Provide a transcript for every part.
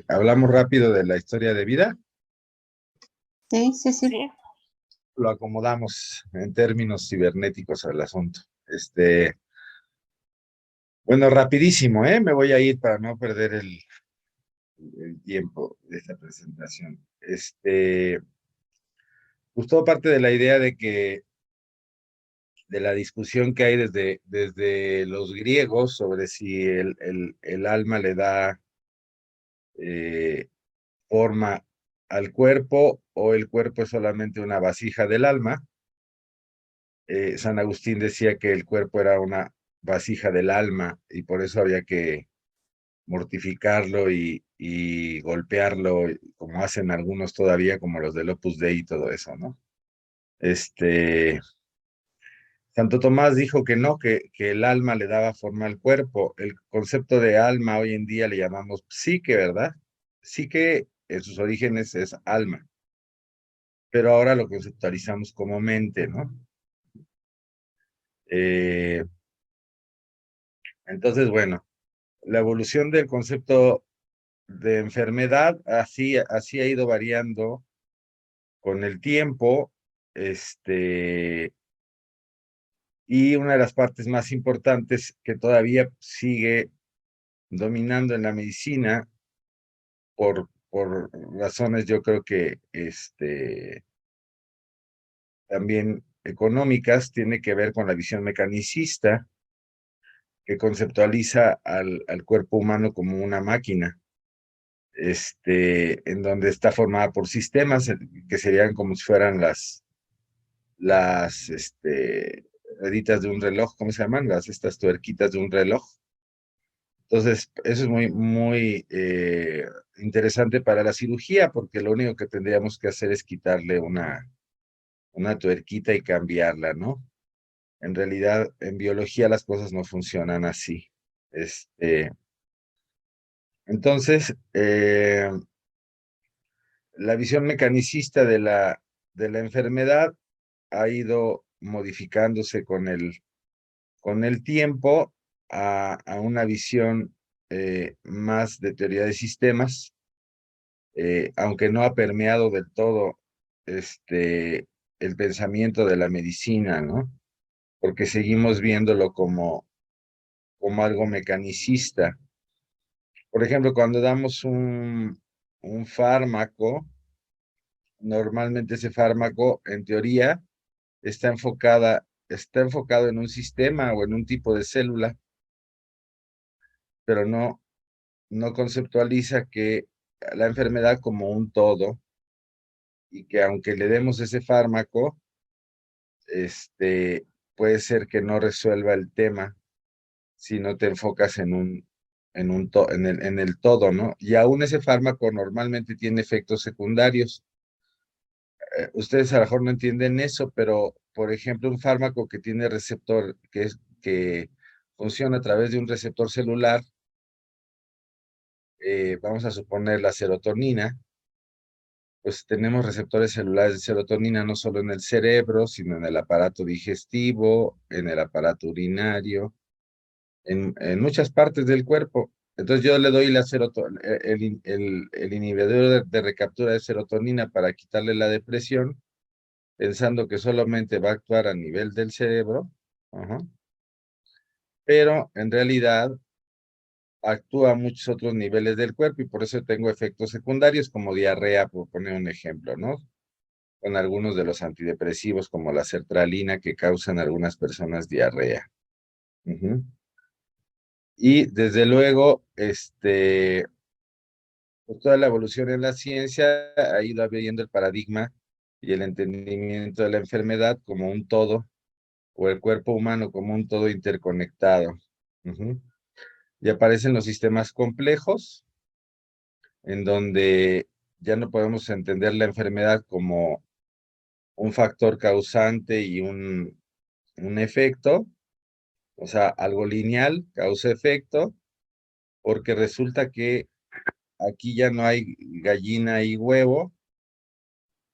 Hablamos rápido de la historia de vida, Sí, sí, sí. lo acomodamos en términos cibernéticos al asunto. Bueno, rapidísimo, ¿eh? Me voy a ir para no perder el tiempo de esta presentación. Pues todo parte de la idea de la discusión que hay desde los griegos sobre si el alma le da eh, forma al cuerpo o el cuerpo es solamente una vasija del alma. San Agustín decía que el cuerpo era una vasija del alma y por eso había que mortificarlo y golpearlo, como hacen algunos todavía, como los del Opus Dei y todo eso, ¿no? Santo Tomás dijo que no, que el alma le daba forma al cuerpo. El concepto de alma hoy en día le llamamos psique, ¿verdad? Psique en sus orígenes es alma, pero ahora lo conceptualizamos como mente, ¿no? Entonces, bueno, la evolución del concepto de enfermedad así ha ido variando con el tiempo, y una de las partes más importantes que todavía sigue dominando en la medicina por razones yo creo que también económicas, tiene que ver con la visión mecanicista que conceptualiza al cuerpo humano como una máquina. En donde está formada por sistemas que serían como si fueran las rueditas de un reloj, ¿cómo se llaman? Estas tuerquitas de un reloj. Entonces, eso es muy interesante para la cirugía, porque lo único que tendríamos que hacer es quitarle una tuerquita y cambiarla, ¿no? En realidad, en biología las cosas no funcionan así. Entonces, la visión mecanicista de la enfermedad ha ido modificándose con el tiempo a una visión más de teoría de sistemas, aunque no ha permeado del todo el pensamiento de la medicina, ¿no? Porque seguimos viéndolo como algo mecanicista. Por ejemplo, cuando damos un fármaco, normalmente ese fármaco, en teoría, está enfocado en un sistema o en un tipo de célula, pero no conceptualiza que la enfermedad como un todo y que aunque le demos ese fármaco, puede ser que no resuelva el tema si no te enfocas en el todo, ¿no? Y aún ese fármaco normalmente tiene efectos secundarios. Ustedes a lo mejor no entienden eso, pero por ejemplo, un fármaco que tiene receptor, que funciona a través de un receptor celular, vamos a suponer la serotonina, pues tenemos receptores celulares de serotonina no solo en el cerebro, sino en el aparato digestivo, en el aparato urinario, en muchas partes del cuerpo. Entonces yo le doy el inhibidor de recaptura de serotonina para quitarle la depresión, pensando que solamente va a actuar a nivel del cerebro, ajá, pero en realidad actúa a muchos otros niveles del cuerpo y por eso tengo efectos secundarios como diarrea, por poner un ejemplo, ¿no? Con algunos de los antidepresivos como la sertralina que causan a algunas personas diarrea. Ujú. Y desde luego, pues toda la evolución en la ciencia ha ido abriendo el paradigma y el entendimiento de la enfermedad como un todo, o el cuerpo humano como un todo interconectado. Ujú. Y aparecen los sistemas complejos, en donde ya no podemos entender la enfermedad como un factor causante y un efecto, o sea, algo lineal, causa-efecto, porque resulta que aquí ya no hay gallina y huevo,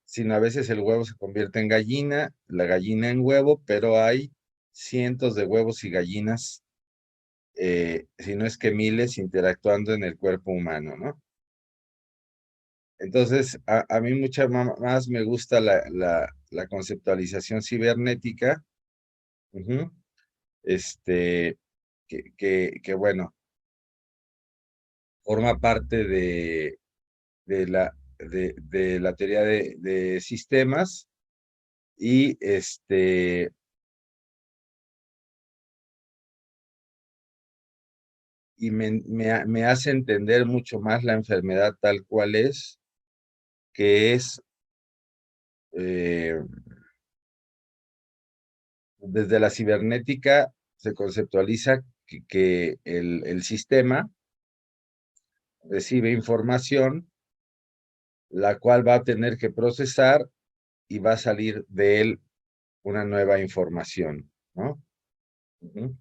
sino a veces el huevo se convierte en gallina, la gallina en huevo, pero hay cientos de huevos y gallinas, si no es que miles, interactuando en el cuerpo humano, ¿no? Entonces, a mí mucho más me gusta la conceptualización cibernética, ujú, este, que bueno, forma parte de la teoría de sistemas y y me hace entender mucho más la enfermedad tal cual es, que es desde la cibernética se conceptualiza que el sistema recibe información, la cual va a tener que procesar y va a salir de él una nueva información, ¿no? Ujú.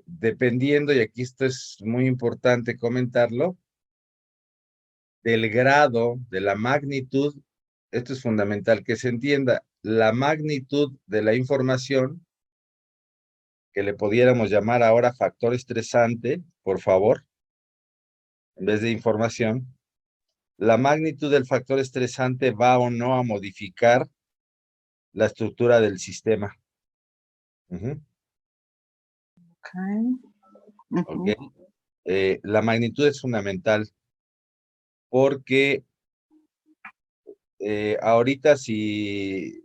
Dependiendo, y aquí esto es muy importante comentarlo, del grado, de la magnitud, esto es fundamental que se entienda, la magnitud de la información, que le pudiéramos llamar ahora factor estresante, por favor, en vez de información, la magnitud del factor estresante va o no a modificar la estructura del sistema. Ujú. Ujú. ¿Ok? La magnitud es fundamental porque ahorita si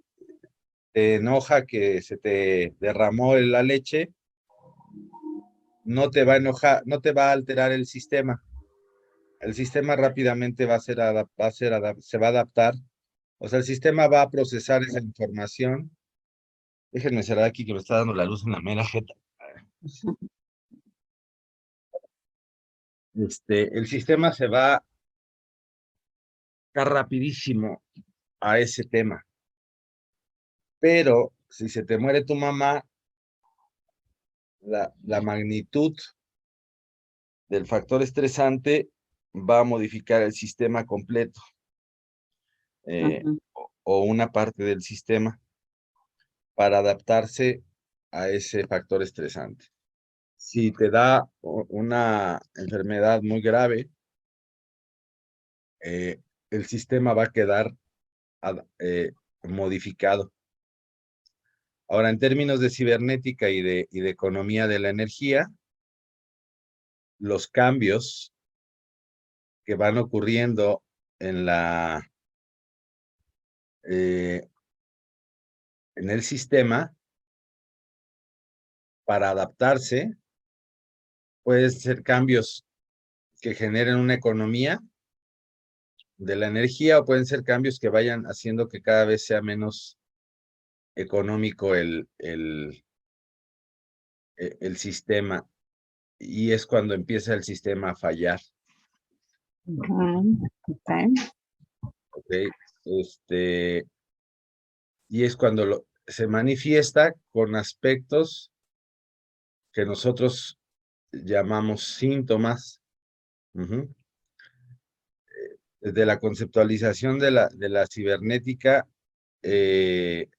te enoja que se te derramó la leche, no te va a enojar, no te va a alterar el sistema. El sistema rápidamente se va a adaptar. O sea, el sistema va a procesar esa información. Déjenme cerrar aquí que me está dando la luz en la mera jeta. El sistema se va a dar rapidísimo a ese tema. Pero si se te muere tu mamá, la magnitud del factor estresante va a modificar el sistema completo Ujú. o una parte del sistema para adaptarse a ese factor estresante. Si te da una enfermedad muy grave, el sistema va a quedar modificado. Ahora, en términos de cibernética y de economía de la energía, los cambios que van ocurriendo en eh, en el sistema para adaptarse, pueden ser cambios que generen una economía de la energía o pueden ser cambios que vayan haciendo que cada vez sea menos económico el sistema y es cuando empieza el sistema a fallar. Ujú. Okay. ¿Ok? Y es cuando se manifiesta con aspectos que nosotros llamamos síntomas. Ujú. Desde la conceptualización de la cibernética, eh,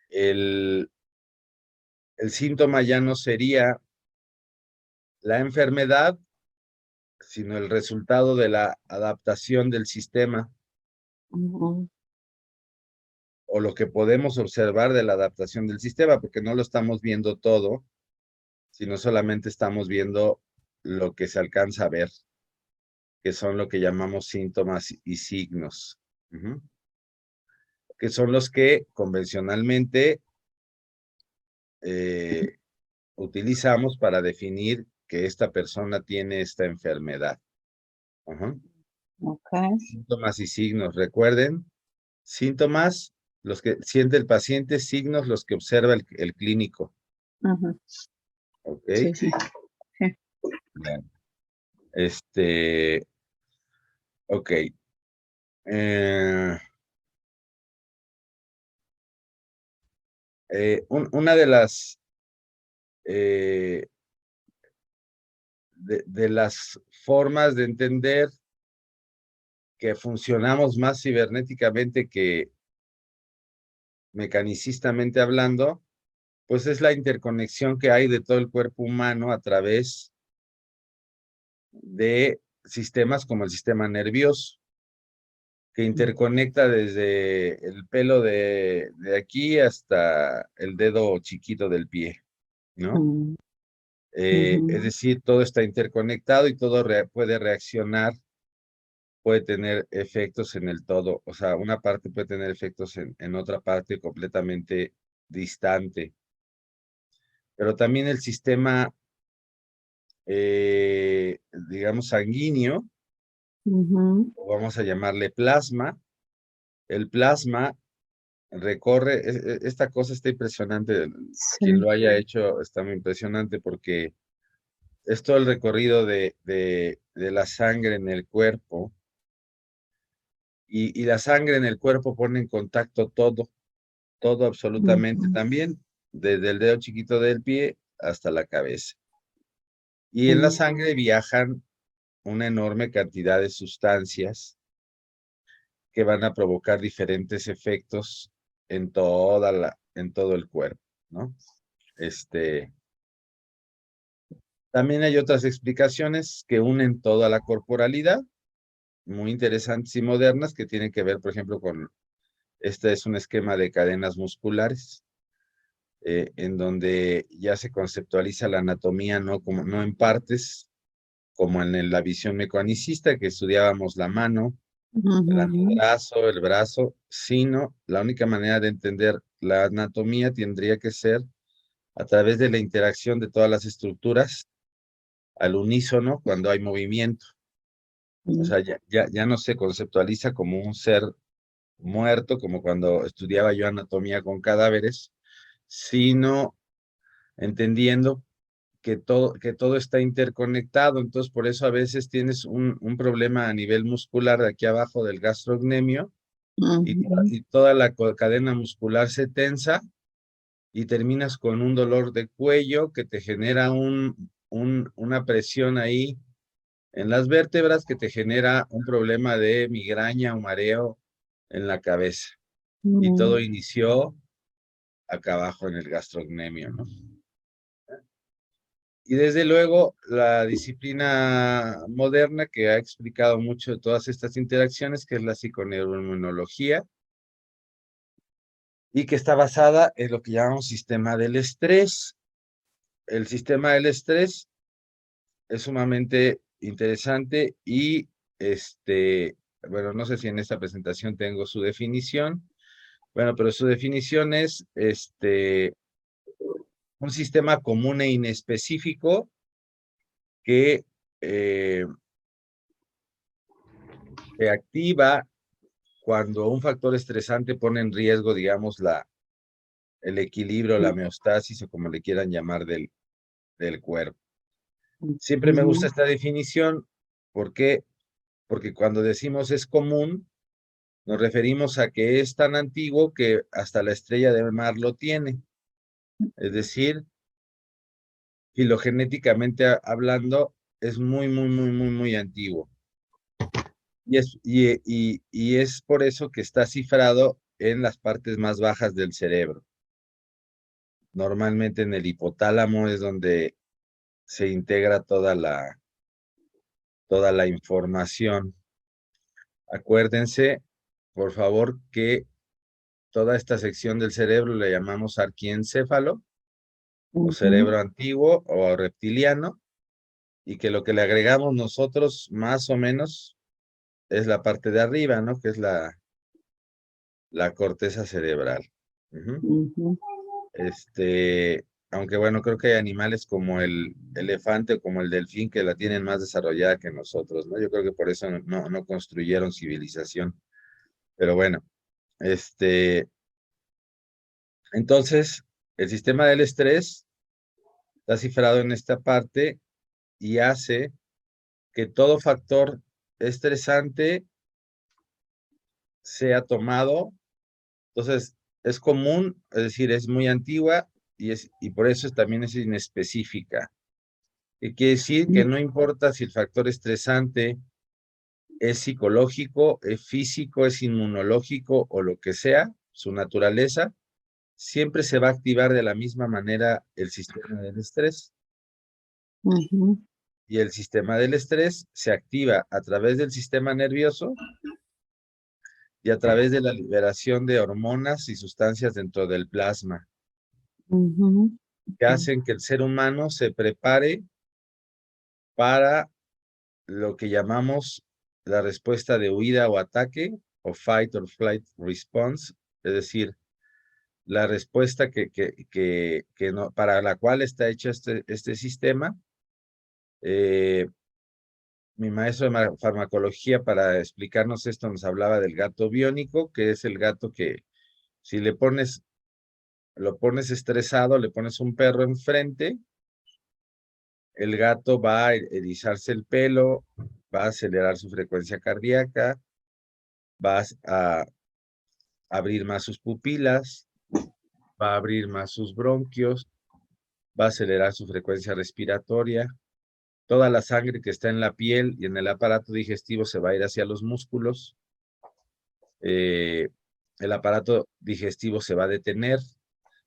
el, el síntoma ya no sería la enfermedad, sino el resultado de la adaptación del sistema Ujú. o lo que podemos observar de la adaptación del sistema, porque no lo estamos viendo todo, sino solamente estamos viendo lo que se alcanza a ver, que son lo que llamamos síntomas y signos, ujú, que son los que convencionalmente eh, utilizamos para definir que esta persona tiene esta enfermedad. Ujú. Okay. Síntomas y signos, recuerden, síntomas, los que siente el paciente, signos, los que observa el clínico. Ujú. ¿Ok? Sí, sí. Sí. Bien. Ok. Eh, una de eh, de las formas de entender que funcionamos más cibernéticamente que mecanicistamente hablando, pues es la interconexión que hay de todo el cuerpo humano a través de sistemas como el sistema nervioso, que interconecta desde el pelo de aquí hasta el dedo chiquito del pie, ¿no? Mm, Es ujú, decir, todo está interconectado y todo puede reaccionar, puede tener efectos en el todo, o sea, una parte puede tener efectos en otra parte completamente distante. Pero también el sistema, digamos, sanguíneo, ujú. o vamos a llamarle plasma, el plasma recorre, esta cosa está impresionante, quien Sí. lo haya hecho está muy impresionante porque es todo el recorrido de la sangre en el cuerpo y la sangre en el cuerpo pone en contacto todo absolutamente Ujú, también, desde el dedo chiquito del pie hasta la cabeza. Y en la sí. sangre viajan una enorme cantidad de sustancias que van a provocar diferentes efectos en todo el cuerpo, ¿no? Este, también hay otras explicaciones que unen toda la corporalidad, muy interesantes y modernas, que tienen que ver, por ejemplo, con, este es un esquema de cadenas musculares, en donde ya se conceptualiza la anatomía no en partes, como en la visión mecanicista, que estudiábamos la mano, el Ujú, antebrazo, el brazo, sino la única manera de entender la anatomía tendría que ser a través de la interacción de todas las estructuras al unísono cuando hay movimiento. O mm, sea, ya no se conceptualiza como un ser muerto, como cuando estudiaba yo anatomía con cadáveres, sino entendiendo que todo está interconectado. Entonces, por eso a veces tienes un problema a nivel muscular de aquí abajo del gastrocnemio ujú, y toda la cadena muscular se tensa y terminas con un dolor de cuello que te genera una presión ahí en las vértebras que te genera un problema de migraña o mareo en la cabeza. Y mm, todo inició acá abajo en el gastrocnemio, ¿no? Y desde luego la disciplina moderna que ha explicado mucho de todas estas interacciones, que es la psiconeuroinmunología, y que está basada en lo que llamamos sistema del estrés. El sistema del estrés es sumamente interesante y bueno, no sé si en esta presentación tengo su definición. Bueno, pero su definición es un sistema común e inespecífico que eh, se activa cuando un factor estresante pone en riesgo, digamos, el equilibrio, la homeostasis o como le quieran llamar del cuerpo. Siempre me gusta ujú, esta definición. ¿Por qué? Porque cuando decimos es común, nos referimos a que es tan antiguo que hasta la estrella de mar lo tiene. Es decir, filogenéticamente hablando, es muy antiguo. Y es por eso que está cifrado en las partes más bajas del cerebro. Normalmente en el hipotálamo es donde se integra toda la información. Acuérdense, por favor, que toda esta sección del cerebro le llamamos arquiencéfalo o ujú, cerebro antiguo o reptiliano, y que lo que le agregamos nosotros más o menos es la parte de arriba, ¿no? Que es la corteza cerebral. Ujú. ujú. Aunque bueno, creo que hay animales como el elefante o como el delfín que la tienen más desarrollada que nosotros, ¿no? Yo creo que por eso no construyeron civilización. Pero bueno, entonces, el sistema del estrés está cifrado en esta parte y hace que todo factor estresante sea tomado. Entonces, es común, es decir, es muy antigua y por eso también es inespecífica. ¿Qué quiere decir? Que no importa si el factor estresante es psicológico, es físico, es inmunológico o lo que sea, su naturaleza, siempre se va a activar de la misma manera el sistema del estrés. Ujú, Y el sistema del estrés se activa a través del sistema nervioso y a través de la liberación de hormonas y sustancias dentro del plasma, que hacen que el ser humano se prepare para lo que llamamos la respuesta de huida o ataque, o fight or flight response, es decir, la respuesta que no, para la cual está hecho este sistema. Mi maestro de farmacología, para explicarnos esto, nos hablaba del gato biónico, que es el gato que si lo pones estresado, le pones un perro enfrente, el gato va a erizarse el pelo, va a acelerar su frecuencia cardíaca, va a abrir más sus pupilas, va a abrir más sus bronquios, va a acelerar su frecuencia respiratoria. Toda la sangre que está en la piel y en el aparato digestivo se va a ir hacia los músculos. El aparato digestivo se va a detener,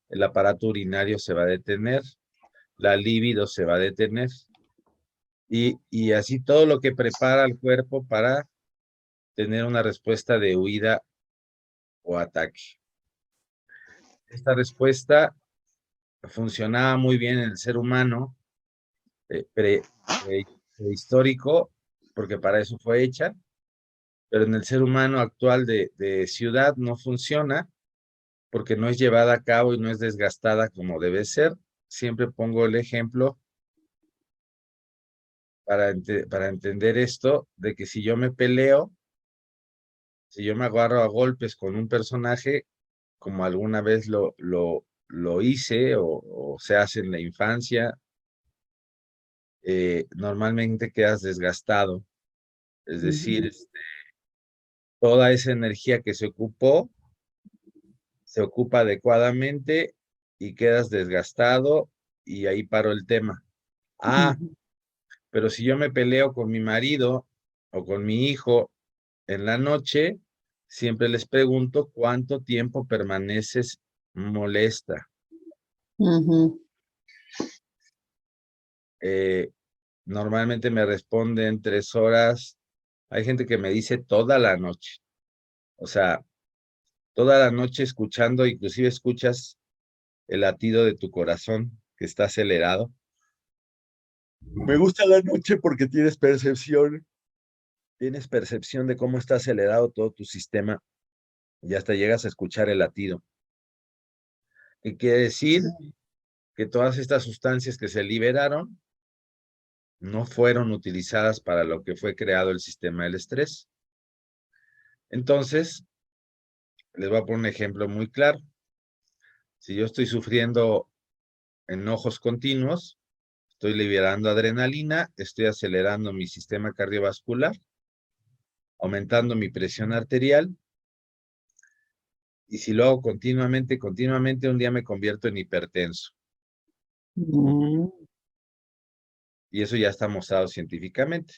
el aparato urinario se va a detener, la libido se va a detener, y así todo lo que prepara el cuerpo para tener una respuesta de huida o ataque. Esta respuesta funcionaba muy bien en el ser humano prehistórico, porque para eso fue hecha, pero en el ser humano actual de ciudad no funciona, porque no es llevada a cabo y no es desgastada como debe ser. Siempre pongo el ejemplo para entender esto, de que si yo me peleo, si yo me agarro a golpes con un personaje, como alguna vez lo hice o se hace en la infancia, normalmente quedas desgastado. Es decir, toda esa energía que se ocupó, se ocupa adecuadamente y quedas desgastado, y ahí paró el tema. Pero si yo me peleo con mi marido o con mi hijo en la noche, siempre les pregunto cuánto tiempo permaneces molesta. Normalmente me responden 3 horas. Hay gente que me dice toda la noche. O sea, toda la noche escuchando, inclusive escuchas el latido de tu corazón que está acelerado. Me gusta la noche porque tienes percepción de cómo está acelerado todo tu sistema y hasta llegas a escuchar el latido. ¿Qué quiere decir? Que todas estas sustancias que se liberaron no fueron utilizadas para lo que fue creado el sistema del estrés. Entonces, les voy a poner un ejemplo muy claro. Si yo estoy sufriendo enojos continuos, estoy liberando adrenalina, estoy acelerando mi sistema cardiovascular, aumentando mi presión arterial, y si lo hago continuamente, un día me convierto en hipertenso. Y eso ya está mostrado científicamente.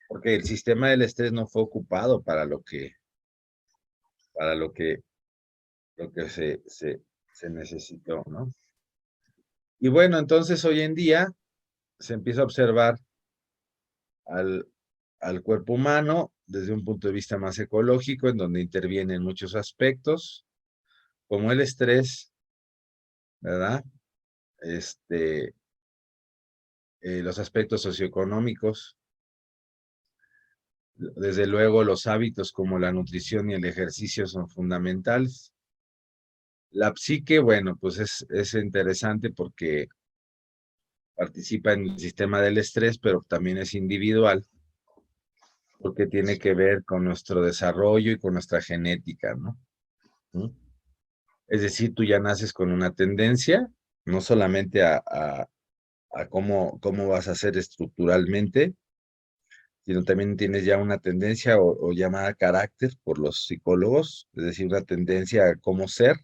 Porque el sistema del estrés no fue ocupado para lo que se necesitó, ¿no? Y bueno, entonces hoy en día se empieza a observar al cuerpo humano desde un punto de vista más ecológico, en donde intervienen muchos aspectos, como el estrés, ¿verdad? Los aspectos socioeconómicos, desde luego los hábitos como la nutrición y el ejercicio son fundamentales. La psique, bueno, pues es interesante porque participa en el sistema del estrés, pero también es individual, porque tiene que ver con nuestro desarrollo y con nuestra genética, ¿no? ¿Mm? Es decir, tú ya naces con una tendencia, no solamente a cómo vas a ser estructuralmente, sino también tienes ya una tendencia o llamada carácter por los psicólogos, es decir, una tendencia a cómo ser,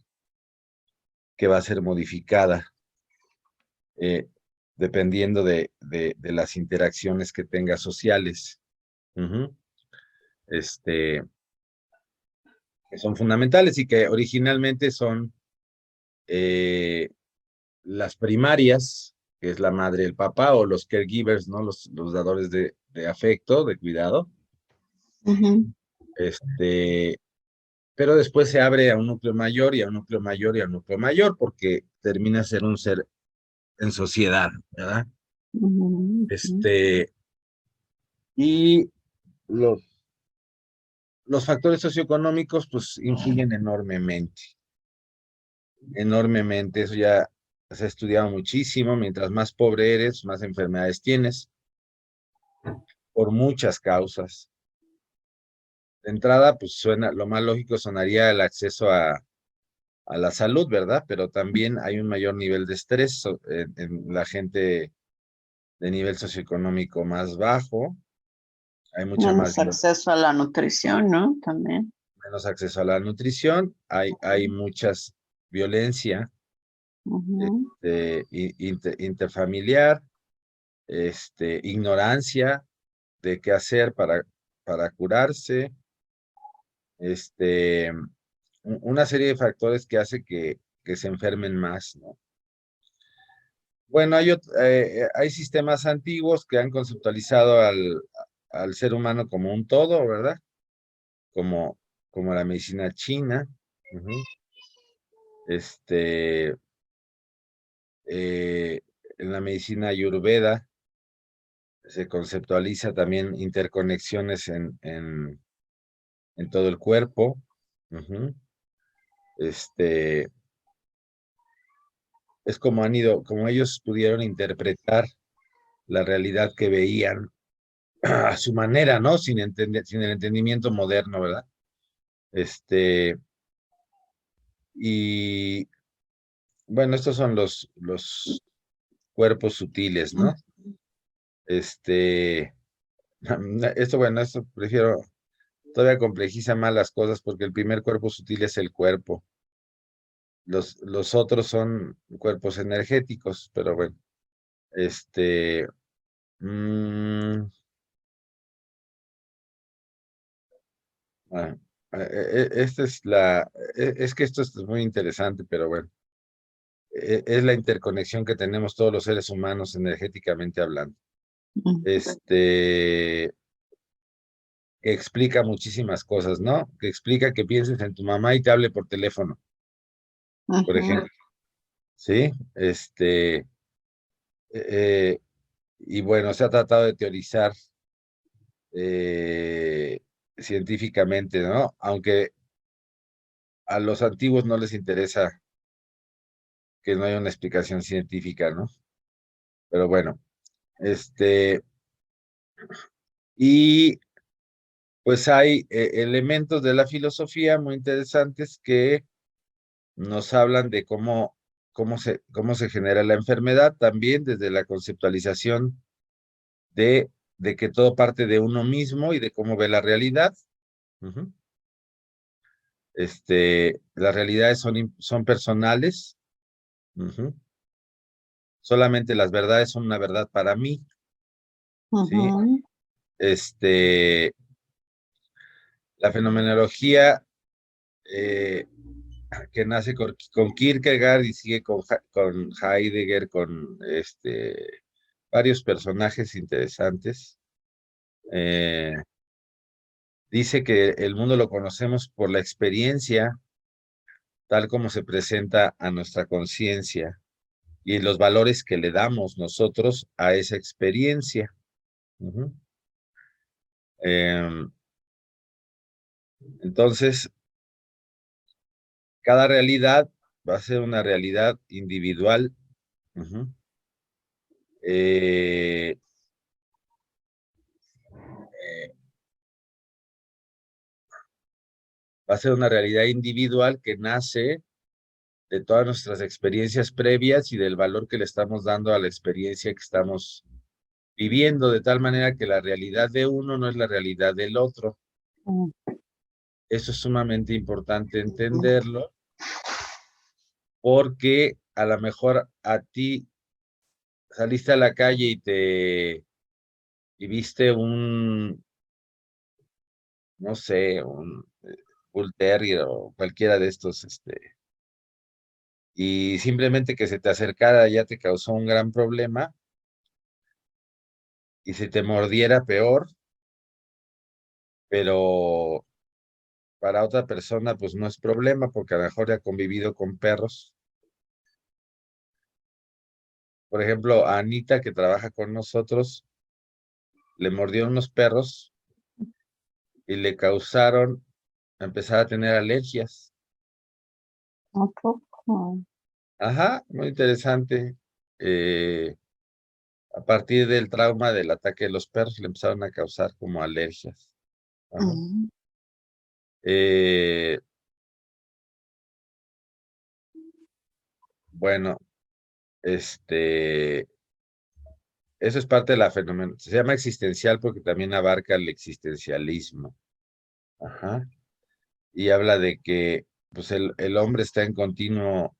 que va a ser modificada dependiendo de las interacciones que tengas sociales. Que son fundamentales y que originalmente son las primarias, que es la madre, el papá, o los caregivers, ¿no? Los dadores de afecto, de cuidado. Pero después se abre a un núcleo mayor y a un núcleo mayor y a un núcleo mayor, porque termina ser un ser en sociedad, ¿verdad? Y los factores socioeconómicos, pues, influyen enormemente, enormemente. Eso ya se ha estudiado muchísimo. Mientras más pobre eres, más enfermedades tienes, por muchas causas. De entrada, pues suena, lo más lógico sonaría el acceso a la salud, ¿verdad? Pero también hay un mayor nivel de estrés en la gente de nivel socioeconómico más bajo. Hay mucha más Menos acceso a la nutrición, ¿no? También. menos acceso a la nutrición, hay muchas violencia interfamiliar, ignorancia de qué hacer para curarse, una serie de factores que hace que se enfermen más, ¿no? Bueno, hay sistemas antiguos que han conceptualizado al ser humano como un todo, ¿verdad? Como, como la medicina china. Este, en la medicina ayurveda se conceptualiza también interconexiones en todo el cuerpo. Este, es como como ellos pudieron interpretar la realidad que veían a su manera, ¿no? Sin el entendimiento moderno, ¿verdad? Y bueno, estos son los cuerpos sutiles, ¿no? Esto prefiero, todavía complejiza más las cosas porque el primer cuerpo sutil es el cuerpo. Los otros son cuerpos energéticos, pero bueno, mm, ah, esta es que esto es muy interesante, pero bueno, es la interconexión que tenemos todos los seres humanos energéticamente hablando. Que explica muchísimas cosas, ¿no? Que explica que pienses en tu mamá y te hable por teléfono, por ejemplo, ¿sí? Eh, y bueno, se ha tratado de teorizar eh, científicamente, ¿no? Aunque a los antiguos no les interesa que no haya una explicación científica, ¿no? Pero bueno, este, y pues hay elementos de la filosofía muy interesantes que nos hablan de cómo se genera la enfermedad, también desde la conceptualización de, de que todo parte de uno mismo y de cómo ve la realidad. Las realidades son personales. Solamente las verdades son una verdad para mí, ¿sí? La fenomenología que nace con Kierkegaard y sigue con Heidegger, con varios personajes interesantes. Dice que el mundo lo conocemos por la experiencia tal como se presenta a nuestra conciencia y los valores que le damos nosotros a esa experiencia. Entonces, cada realidad va a ser una realidad individual. Eh, eh, Va a ser una realidad individual que nace de todas nuestras experiencias previas y del valor que le estamos dando a la experiencia que estamos viviendo, de tal manera que la realidad de uno no es la realidad del otro. Eso es sumamente importante entenderlo, porque a lo mejor a ti saliste a la calle y viste no sé, un Bull Terrier o cualquiera de estos y simplemente que se te acercara ya te causó un gran problema, y si te mordiera peor, pero para otra persona pues no es problema porque a lo mejor ya ha convivido con perros. Por ejemplo, a Anita, que trabaja con nosotros, le mordió unos perros y le causaron empezar a tener alergias. Un poco. Ajá, muy interesante. Eh, a partir del trauma del ataque de los perros le empezaron a causar como alergias. Ajá. Mm. Eh, bueno, eso es parte de la fenómeno. Se llama existencial porque también abarca el existencialismo. Ajá. Y habla de que pues el hombre está en continuo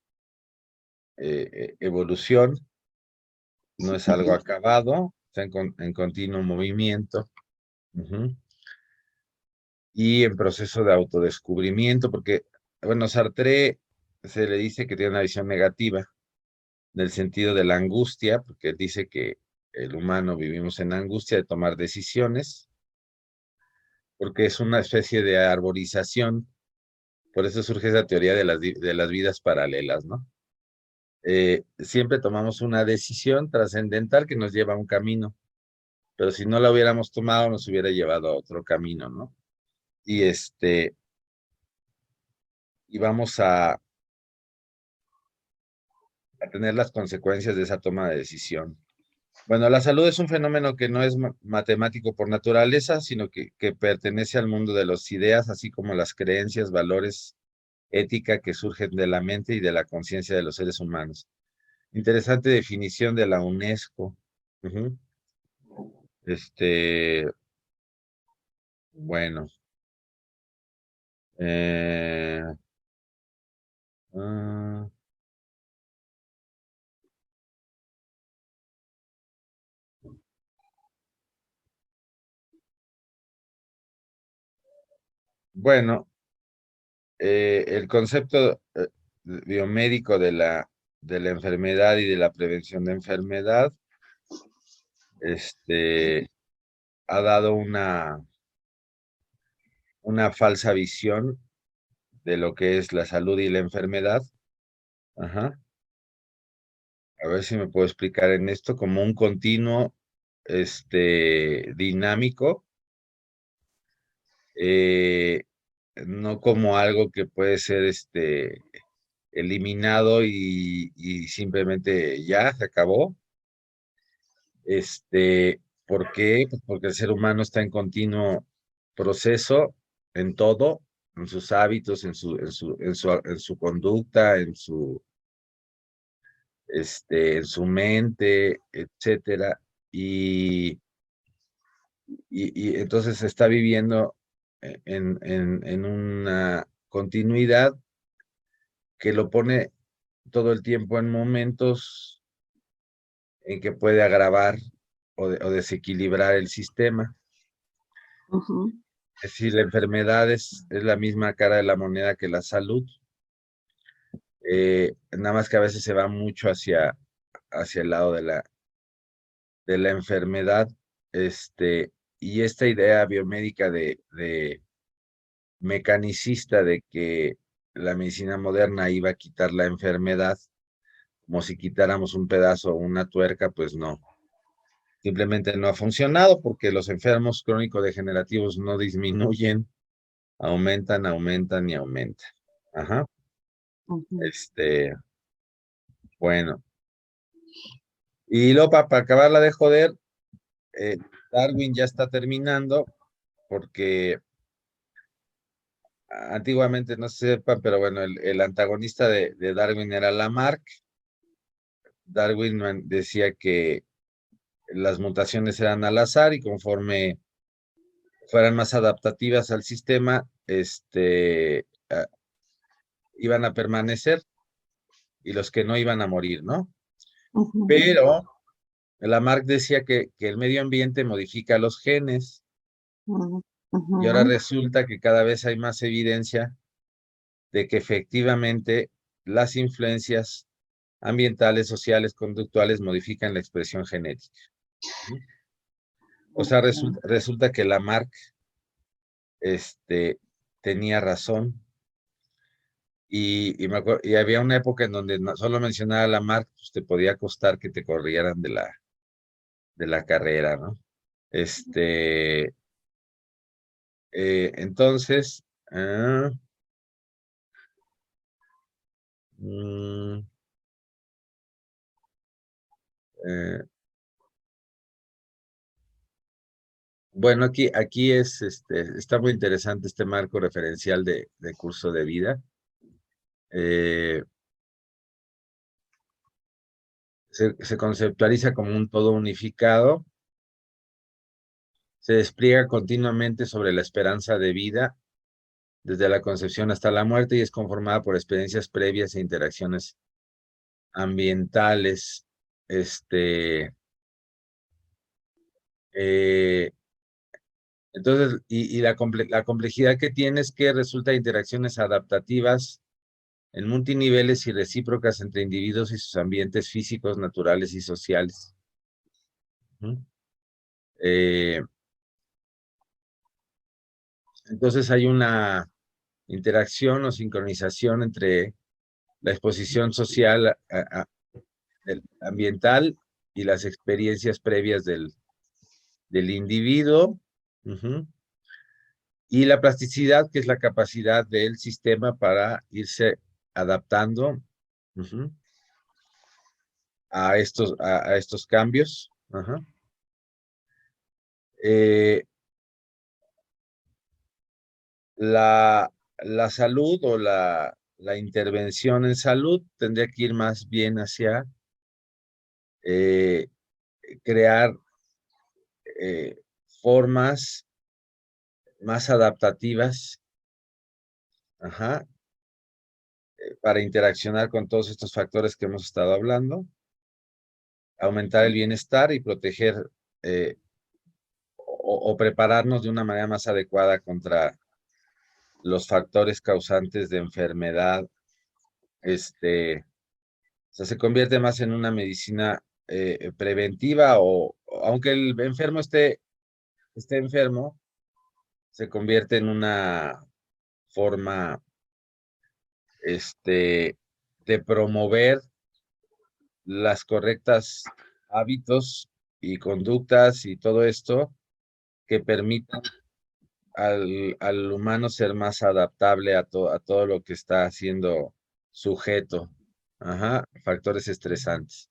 evolución, no es algo acabado, está en continuo movimiento. Ujú. Y en proceso de autodescubrimiento, porque, bueno, Sartre se le dice que tiene una visión negativa del sentido de la angustia, porque dice que el humano vivimos en angustia de tomar decisiones, porque es una especie de arborización, por eso surge esa teoría de las vidas paralelas, ¿no? Siempre tomamos una decisión trascendental que nos lleva a un camino, pero si no la hubiéramos tomado nos hubiera llevado a otro camino, ¿no? Y y vamos a tener las consecuencias de esa toma de decisión. Bueno, la salud es un fenómeno que no es matemático por naturaleza, sino que pertenece al mundo de las ideas, así como las creencias, valores, ética que surgen de la mente y de la conciencia de los seres humanos. Interesante definición de la UNESCO. Ujú. Este, bueno, eh, ah, bueno, el concepto biomédico de la enfermedad y de la prevención de enfermedad, ha dado una falsa visión de lo que es la salud y la enfermedad. Ajá. A ver si me puedo explicar en esto como un continuo, dinámico, eh, no como algo que puede ser, eliminado y simplemente ya se acabó. ¿Por qué? Pues porque el ser humano está en continuo proceso en todo, en sus hábitos, en su conducta, en su mente, etcétera. Y, y entonces está viviendo en una continuidad que lo pone todo el tiempo en momentos en que puede agravar o desequilibrar el sistema. Ujú. Es decir, la enfermedad es la misma cara de la moneda que la salud, nada más que a veces se va mucho hacia el lado de la enfermedad, y esta idea biomédica de mecanicista de que la medicina moderna iba a quitar la enfermedad, como si quitáramos un pedazo o una tuerca, pues no. Simplemente no ha funcionado porque los enfermos crónico-degenerativos no disminuyen, aumentan, aumentan y aumentan. Ajá. Ujú. Este, bueno. Y luego para acabarla de joder, eh, Darwin ya está terminando porque antiguamente no se sepa, pero bueno, el antagonista de Darwin era Lamarck. Darwin decía que las mutaciones eran al azar y conforme fueran más adaptativas al sistema, iban a permanecer y los que no iban a morir, ¿no? Ujú. Pero Lamarck decía que el medio ambiente modifica los genes Ujú. y ahora Ujú. resulta que cada vez hay más evidencia de que efectivamente las influencias ambientales, sociales, conductuales modifican la expresión genética. O sea, resulta que Lamarck tenía razón. Y había una época en donde solo mencionar a Lamarck, pues te podía costar que te corrieran de la carrera, ¿no? Entonces, bueno, aquí está muy interesante este marco referencial de curso de vida. Se conceptualiza como un todo unificado, se despliega continuamente sobre la esperanza de vida, desde la concepción hasta la muerte, y es conformada por experiencias previas e interacciones ambientales. Entonces, la complejidad que tiene es que resulta de interacciones adaptativas en multiniveles y recíprocas entre individuos y sus ambientes físicos, naturales y sociales. Entonces hay una interacción o sincronización entre la exposición social ambiental y las experiencias previas del individuo, y la plasticidad, que es la capacidad del sistema para irse adaptando a estos cambios. La salud o la intervención en salud tendría que ir más bien hacia crear formas más adaptativas para interaccionar con todos estos factores que hemos estado hablando, aumentar el bienestar y proteger o prepararnos de una manera más adecuada contra los factores causantes de enfermedad. O sea, se convierte más en una medicina preventiva, o aunque el enfermo esté enfermo, se convierte en una forma de promover las correctas hábitos y conductas y todo esto que permitan al humano ser más adaptable a todo lo que está siendo sujeto. Factores estresantes.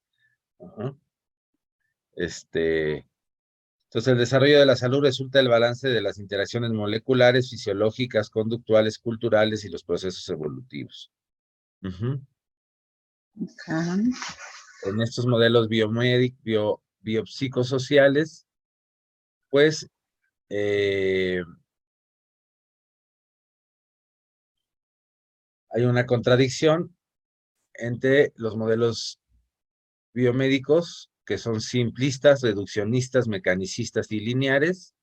Entonces, el desarrollo de la salud resulta del balance de las interacciones moleculares, fisiológicas, conductuales, culturales y los procesos evolutivos. En estos modelos biopsicosociales, pues, hay una contradicción entre los modelos biomédicos, que son simplistas, reduccionistas, mecanicistas y lineares,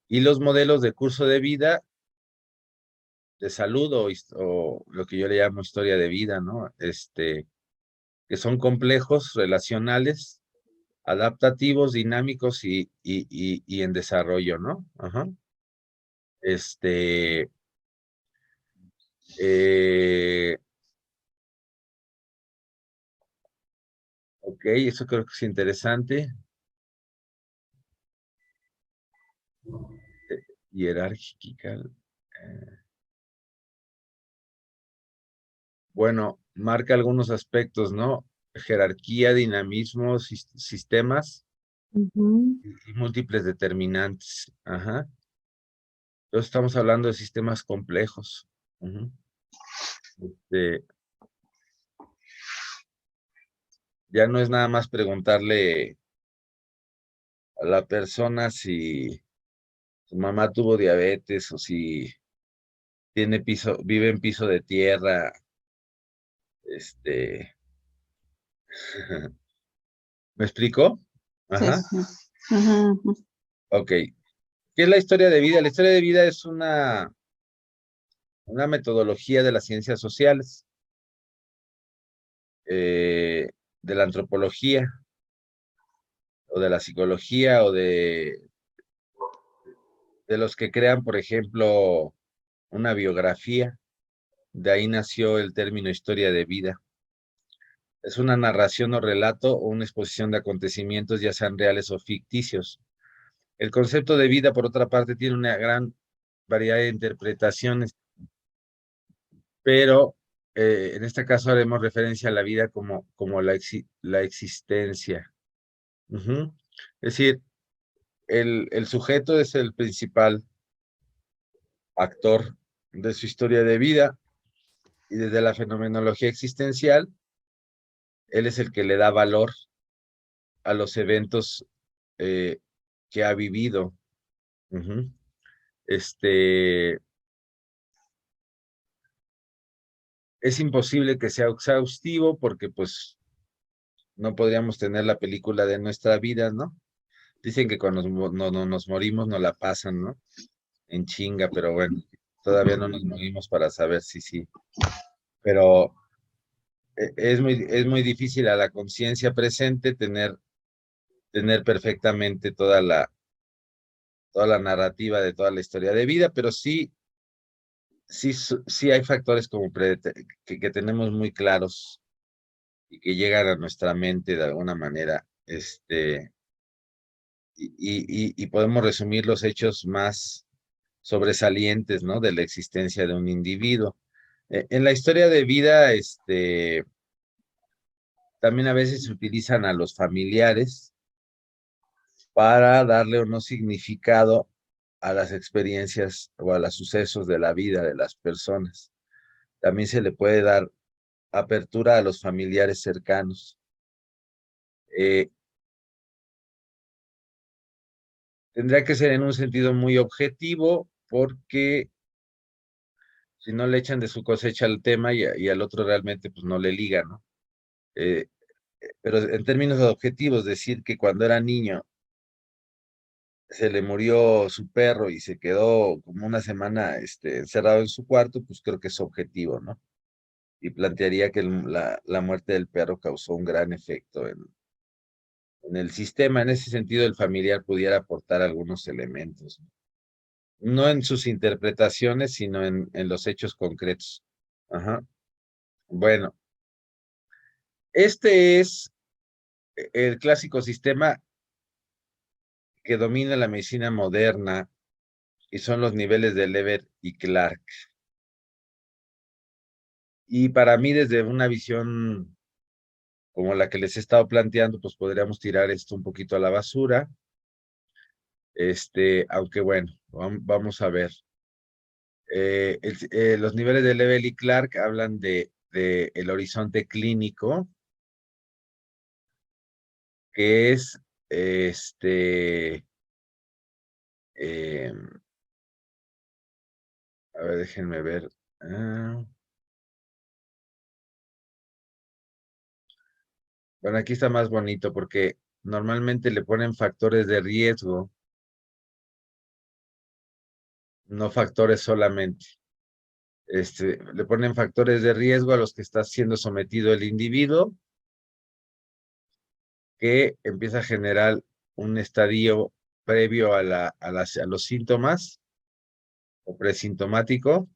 y los modelos de curso de vida, de salud, o lo que yo le llamo historia de vida, ¿no? Que son complejos, relacionales, adaptativos, dinámicos y en desarrollo, ¿no? Ok, eso creo que es interesante. Jerárquica. Bueno, marca algunos aspectos, ¿no? Jerarquía, dinamismo, sistemas y múltiples determinantes. Entonces estamos hablando de sistemas complejos. Ya no es nada más preguntarle a la persona si su mamá tuvo diabetes o si vive en piso de tierra. ¿Me explico? Sí. Ok. ¿Qué es la historia de vida? La historia de vida es una una metodología de las ciencias sociales, de la antropología, o de la psicología, o de los que crean, por ejemplo, una biografía. De ahí nació el término historia de vida. Es una narración o relato o una exposición de acontecimientos, ya sean reales o ficticios. El concepto de vida, por otra parte, tiene una gran variedad de interpretaciones, pero en este caso haremos referencia a la vida como la existencia. Ujú. Es decir, el sujeto es el principal actor de su historia de vida, y desde la fenomenología existencial, él es el que le da valor a los eventos eh, que ha vivido. Ujú. Es imposible que sea exhaustivo porque pues no podríamos tener la película de nuestra vida, ¿no? Dicen que cuando nos morimos nos la pasan, ¿no? En chinga, pero bueno, todavía no nos morimos para saber si sí. Pero es muy difícil a la conciencia presente tener perfectamente toda la narrativa de toda la historia de vida, pero sí, sí hay factores como que tenemos muy claros y que llegan a nuestra mente de alguna manera, y podemos resumir los hechos más sobresalientes, ¿no? De la existencia de un individuo. En la historia de vida, también a veces se utilizan a los familiares para darle un significado a las experiencias o a los sucesos de la vida de las personas. También se le puede dar apertura a los familiares cercanos. Eh, Tendría que ser en un sentido muy objetivo, porque si no le echan de su cosecha al tema y al otro realmente pues no le liga, ¿no? Eh, pero en términos objetivos, decir que cuando era niño se le murió su perro y se quedó como una semana encerrado en su cuarto, pues creo que es objetivo, ¿no? Y plantearía que la muerte del perro causó un gran efecto en el sistema. En ese sentido, el familiar pudiera aportar algunos elementos, no en sus interpretaciones, sino en los hechos concretos. Ajá. Bueno, este es el clásico sistema que domina la medicina moderna, y son los niveles de Leber y Clark. Y para mí, desde una visión como la que les he estado planteando, pues podríamos tirar esto un poquito a la basura. Aunque bueno, vamos a ver. Los niveles de Leber y Clark hablan de el horizonte clínico, que es em, a ver, déjenme ver. Ah, bueno, aquí está más bonito porque normalmente le ponen factores de riesgo, no factores solamente. Le ponen factores de riesgo a los que está siendo sometido el individuo, que empieza a generar un estadio previo a los síntomas o presintomático.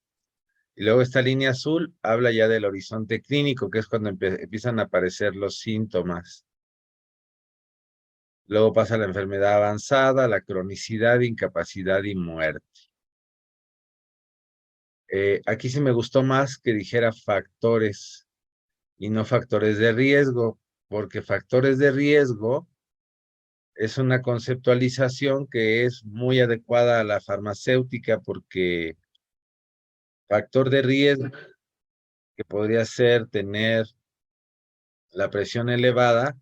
Y luego esta línea azul habla ya del horizonte clínico, que es cuando empiezan a aparecer los síntomas. Luego pasa la enfermedad avanzada, la cronicidad, incapacidad y muerte. Aquí sí me gustó más que dijera factores y no factores de riesgo, porque factores de riesgo es una conceptualización que es muy adecuada a la farmacéutica, porque factor de riesgo, que podría ser tener la presión elevada,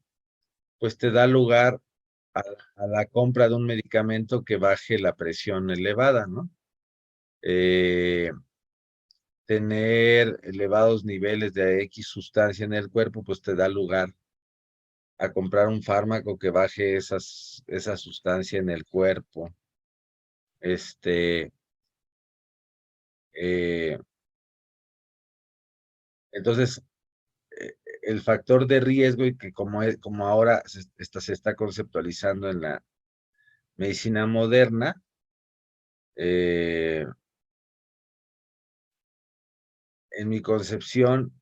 pues te da lugar a la compra de un medicamento que baje la presión elevada, ¿no? Eh, Tener elevados niveles de X sustancia en el cuerpo, pues te da lugar a comprar un fármaco que baje esa sustancia en el cuerpo. Este, Entonces, el factor de riesgo y que como ahora se está conceptualizando en la medicina moderna, en mi concepción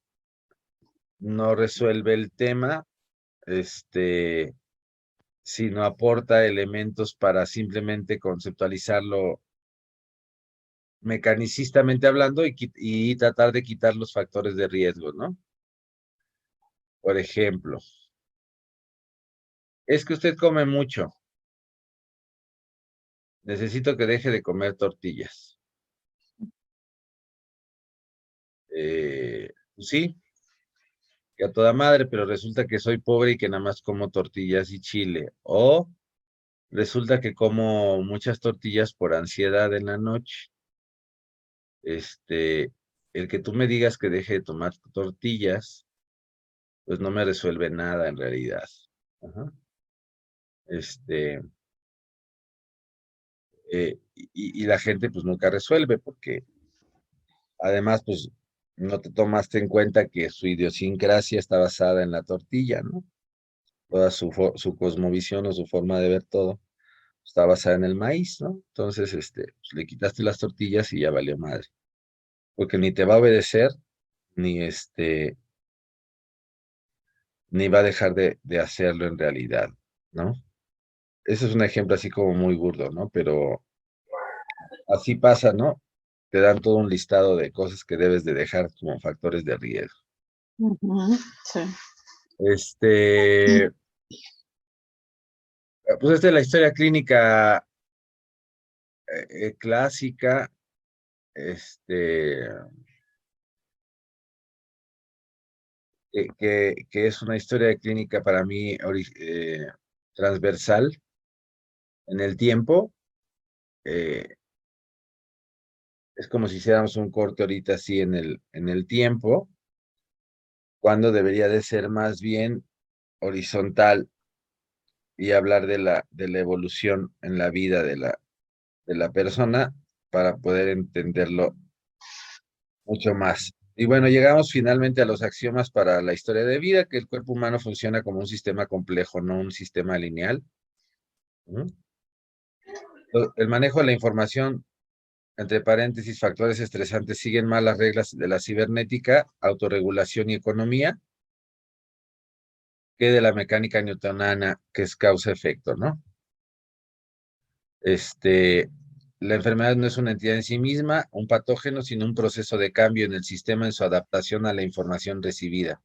no resuelve el tema, sino aporta elementos para simplemente conceptualizarlo mecanicistamente hablando y tratar de quitar los factores de riesgo, ¿no? Por ejemplo, es que usted come mucho. Necesito que deje de comer tortillas. Pues sí, que a toda madre, pero resulta que soy pobre y que nada más como tortillas y chile. O resulta que como muchas tortillas por ansiedad en la noche. El que tú me digas que deje de tomar tortillas, pues no me resuelve nada en realidad. Ajá. Este, y la gente pues nunca resuelve porque además pues no te tomaste en cuenta que su idiosincrasia está basada en la tortilla, ¿no? Toda su cosmovisión o su forma de ver todo está basada en el maíz, ¿no? Entonces, pues, le quitaste las tortillas y ya valió madre. Porque ni te va a obedecer, ni ni va a dejar de hacerlo en realidad, ¿no? Ese es un ejemplo así como muy burdo, ¿no? Pero así pasa, ¿no? Te dan todo un listado de cosas que debes de dejar como factores de riesgo. Ujú, sí. Pues esta es la historia clínica clásica, que es una historia de clínica para mí transversal en el tiempo. eh, es como si hiciéramos un corte ahorita así en el tiempo, cuando debería de ser más bien horizontal y hablar de la evolución en la vida de la persona para poder entenderlo mucho más. Y bueno, llegamos finalmente a los axiomas para la historia de vida, que el cuerpo humano funciona como un sistema complejo, no un sistema lineal. ¿Mm? El manejo de la información, entre paréntesis, factores estresantes, siguen mal las reglas de la cibernética, autorregulación y economía, que de la mecánica newtoniana, que es causa-efecto, ¿no? La enfermedad no es una entidad en sí misma, un patógeno, sino un proceso de cambio en el sistema en su adaptación a la información recibida.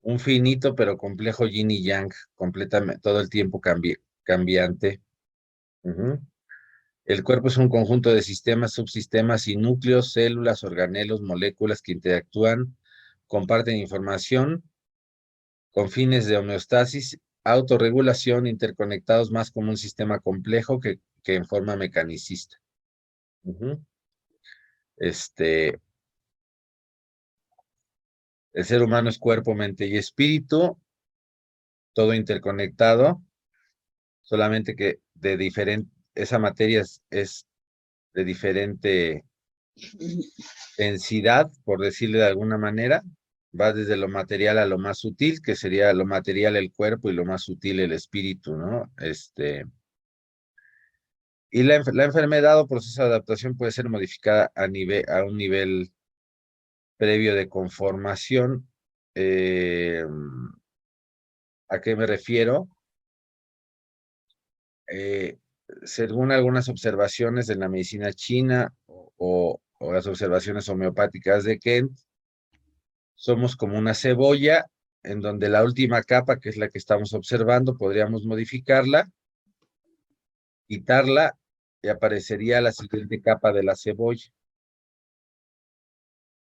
Un finito pero complejo yin y yang, completamente, todo el tiempo cambiante. Ujú. El cuerpo es un conjunto de sistemas, subsistemas y núcleos, células, organelos, moléculas que interactúan, comparten información con fines de homeostasis, autorregulación, interconectados más como un sistema complejo que en forma mecanicista. Ujú. Este, el ser humano es cuerpo, mente y espíritu, todo interconectado, solamente que de diferente, esa materia es de diferente densidad, por decirle de alguna manera, va desde lo material a lo más sutil, que sería lo material el cuerpo y lo más sutil el espíritu, ¿no? Y la enfermedad o proceso de adaptación puede ser modificada a un nivel previo de conformación. Eh, ¿A qué me refiero? Eh, Según algunas observaciones de la medicina china o las observaciones homeopáticas de Kent, somos como una cebolla en donde la última capa, que es la que estamos observando, podríamos modificarla, quitarla y aparecería la siguiente capa de la cebolla.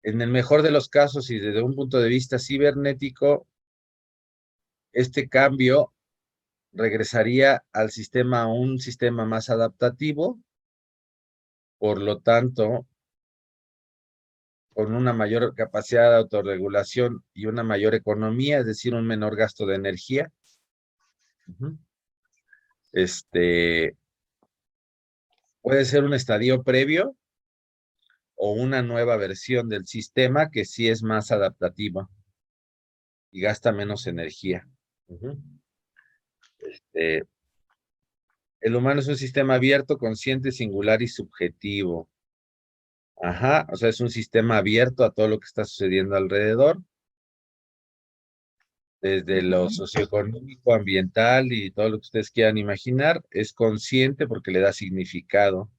En el mejor de los casos y desde un punto de vista cibernético, este cambio regresaría al sistema a un sistema más adaptativo, por lo tanto, con una mayor capacidad de autorregulación y una mayor economía, es decir, un menor gasto de energía. Uh-huh. Puede ser un estadio previo o una nueva versión del sistema que sí es más adaptativa y gasta menos energía. El humano es un sistema abierto, consciente, singular y subjetivo. Ajá, o sea, es un sistema abierto a todo lo que está sucediendo alrededor, desde lo socioeconómico, ambiental y todo lo que ustedes quieran imaginar. Es consciente porque le da significado.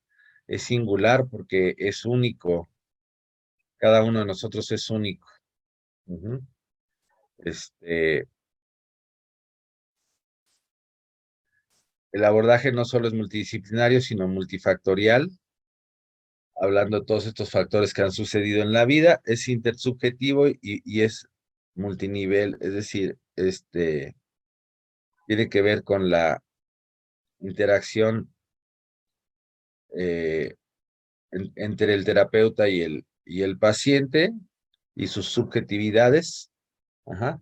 Es singular porque es único. Cada uno de nosotros es único. Ujú. El abordaje no solo es multidisciplinario, sino multifactorial, hablando de todos estos factores que han sucedido en la vida, es intersubjetivo y es multinivel, es decir, tiene que ver con la interacción entre el terapeuta y el paciente y sus subjetividades. Ajá.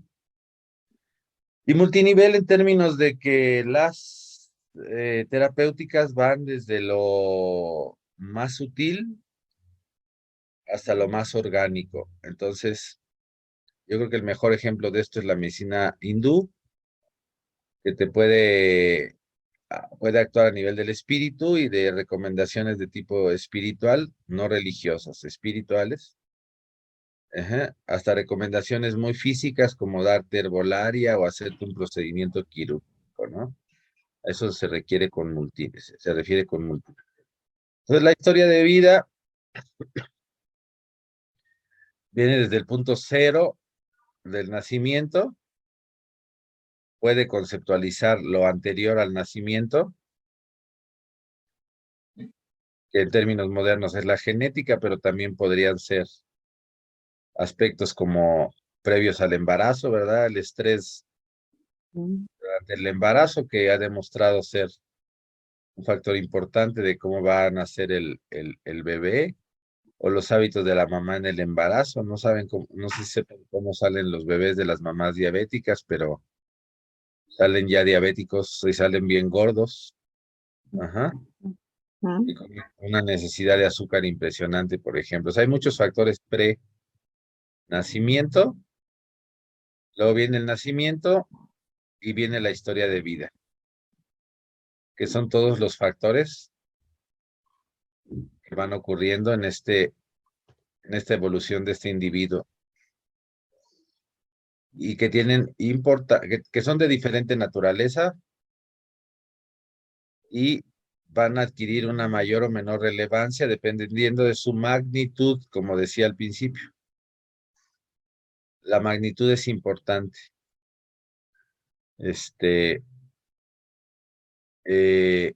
Y multinivel en términos de que las terapéuticas van desde lo más sutil hasta lo más orgánico. Entonces, yo creo que el mejor ejemplo de esto es la medicina hindú, que te puede actuar a nivel del espíritu y de recomendaciones de tipo espiritual, no religiosas, espirituales. Ajá, hasta recomendaciones muy físicas como darte herbolaria o hacerte un procedimiento quirúrgico, ¿no? Eso se requiere con múltiples, se refiere con múltiples. Entonces, la historia de vida viene desde el punto cero del nacimiento, puede conceptualizar lo anterior al nacimiento, que en términos modernos es la genética, pero también podrían ser aspectos como previos al embarazo, ¿verdad? El estrés durante el embarazo, que ha demostrado ser un factor importante de cómo va a nacer el bebé, o los hábitos de la mamá en el embarazo. No saben cómo, no sé si sepan cómo salen los bebés de las mamás diabéticas, pero salen ya diabéticos y salen bien gordos. Ajá. Y con una necesidad de azúcar impresionante, por ejemplo. O sea, hay muchos factores pre-nacimiento, luego viene el nacimiento y viene la historia de vida, que son todos los factores que van ocurriendo en esta evolución de este individuo y que tienen que son de diferente naturaleza y van a adquirir una mayor o menor relevancia dependiendo de su magnitud, como decía al principio. La magnitud es importante. Eh,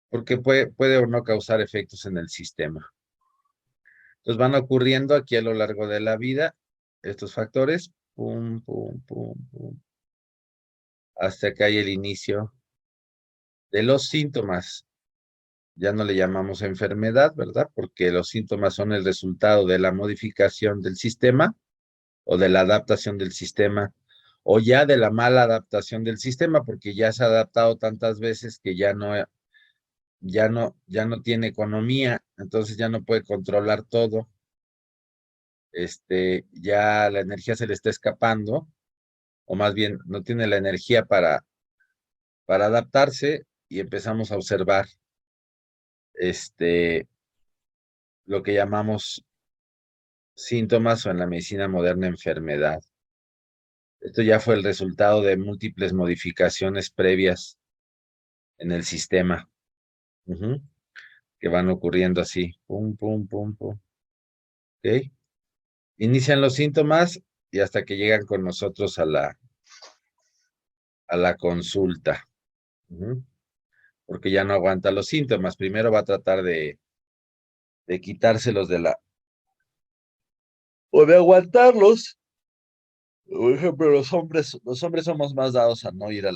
porque puede o no causar efectos en el sistema. Entonces van ocurriendo aquí a lo largo de la vida estos factores, pum, pum, pum, pum, hasta que hay el inicio de los síntomas. Ya no le llamamos enfermedad, ¿verdad? Porque los síntomas son el resultado de la modificación del sistema o de la adaptación del sistema o ya de la mala adaptación del sistema, porque ya se ha adaptado tantas veces que ya no tiene economía, entonces ya no puede controlar todo. Ya la energía se le está escapando, o más bien no tiene la energía para adaptarse y empezamos a observar lo que llamamos síntomas o en la medicina moderna enfermedad. Esto ya fue el resultado de múltiples modificaciones previas en el sistema, que van ocurriendo así, pum, pum, pum, pum. ¿Ok? Inician los síntomas y hasta que llegan con nosotros a la consulta. Porque ya no aguanta los síntomas. Primero va a tratar de quitárselos o de aguantarlos. Por ejemplo, los hombres somos más dados a no ir a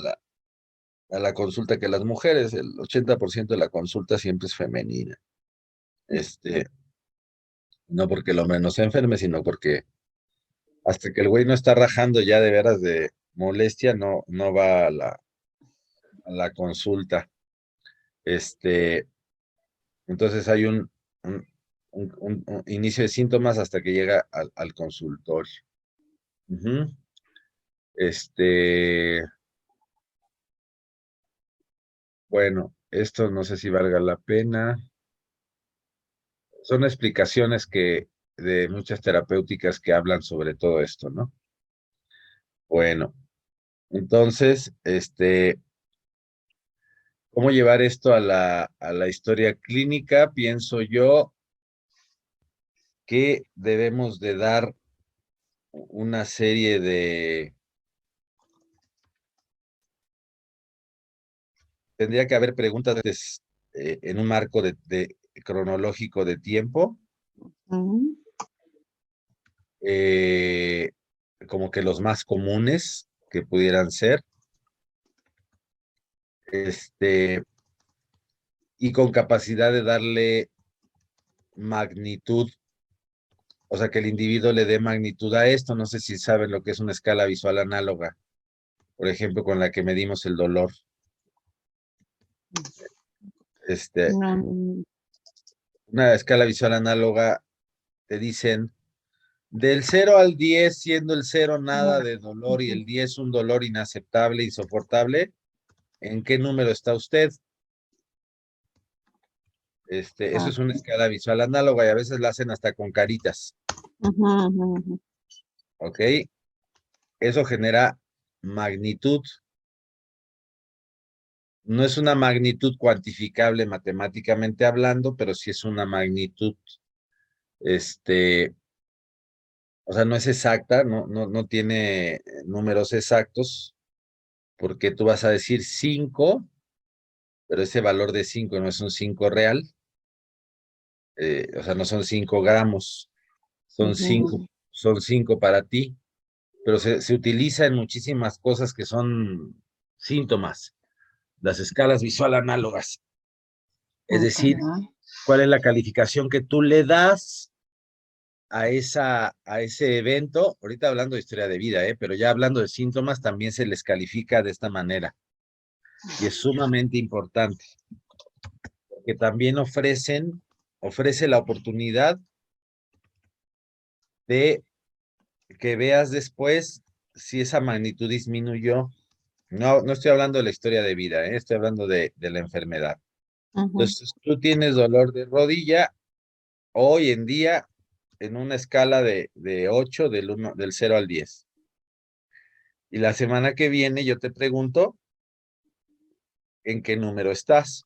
la consulta que las mujeres. El 80% de la consulta siempre es femenina. No porque el hombre no se enferme, sino porque hasta que el güey no está rajando ya de veras de molestia, no va a la consulta. Entonces hay un inicio de síntomas hasta que llega al consultorio. Ujú. Bueno, esto no sé si valga la pena. Son explicaciones de muchas terapéuticas que hablan sobre todo esto, ¿no? Bueno, entonces, ¿cómo llevar esto a la historia clínica? Pienso yo que debemos de dar una serie tendría que haber preguntas en un marco de cronológico de tiempo, Ujú. eh, como que los más comunes que pudieran ser, y con capacidad de darle magnitud, o sea, que el individuo le dé magnitud a esto. No sé si saben lo que es una escala visual análoga, por ejemplo, con la que medimos el dolor. Este, No, una escala visual análoga te dicen del 0 al 10, siendo el 0 nada no. de dolor y Ujú. el 10 un dolor inaceptable, insoportable, ¿en qué número está usted? Eso Ah, es una escala visual análoga y a veces la hacen hasta con caritas, ujú, ujú, ujú. ¿ok? Eso genera magnitud. No es una magnitud cuantificable matemáticamente hablando, pero sí es una magnitud, este, o sea, no es exacta, no tiene números exactos, porque tú vas a decir 5, pero ese valor de 5 no es un 5 real, o sea, no son 5 gramos, Ujú. son 5 para ti, pero se utiliza en muchísimas cosas que son síntomas, las escalas visual análogas, es Ok. decir, cuál es la calificación que tú le das a ese evento. Ahorita hablando de historia de vida, pero ya hablando de síntomas, también se les califica de esta manera, y es sumamente importante, que también ofrece la oportunidad de que veas después si esa magnitud disminuyó. No estoy hablando de la historia de vida, estoy hablando de la enfermedad. Ujú. Entonces, tú tienes dolor de rodilla hoy en día en una escala de 8 del 0 al 10. Y la semana que viene yo te pregunto en qué número estás.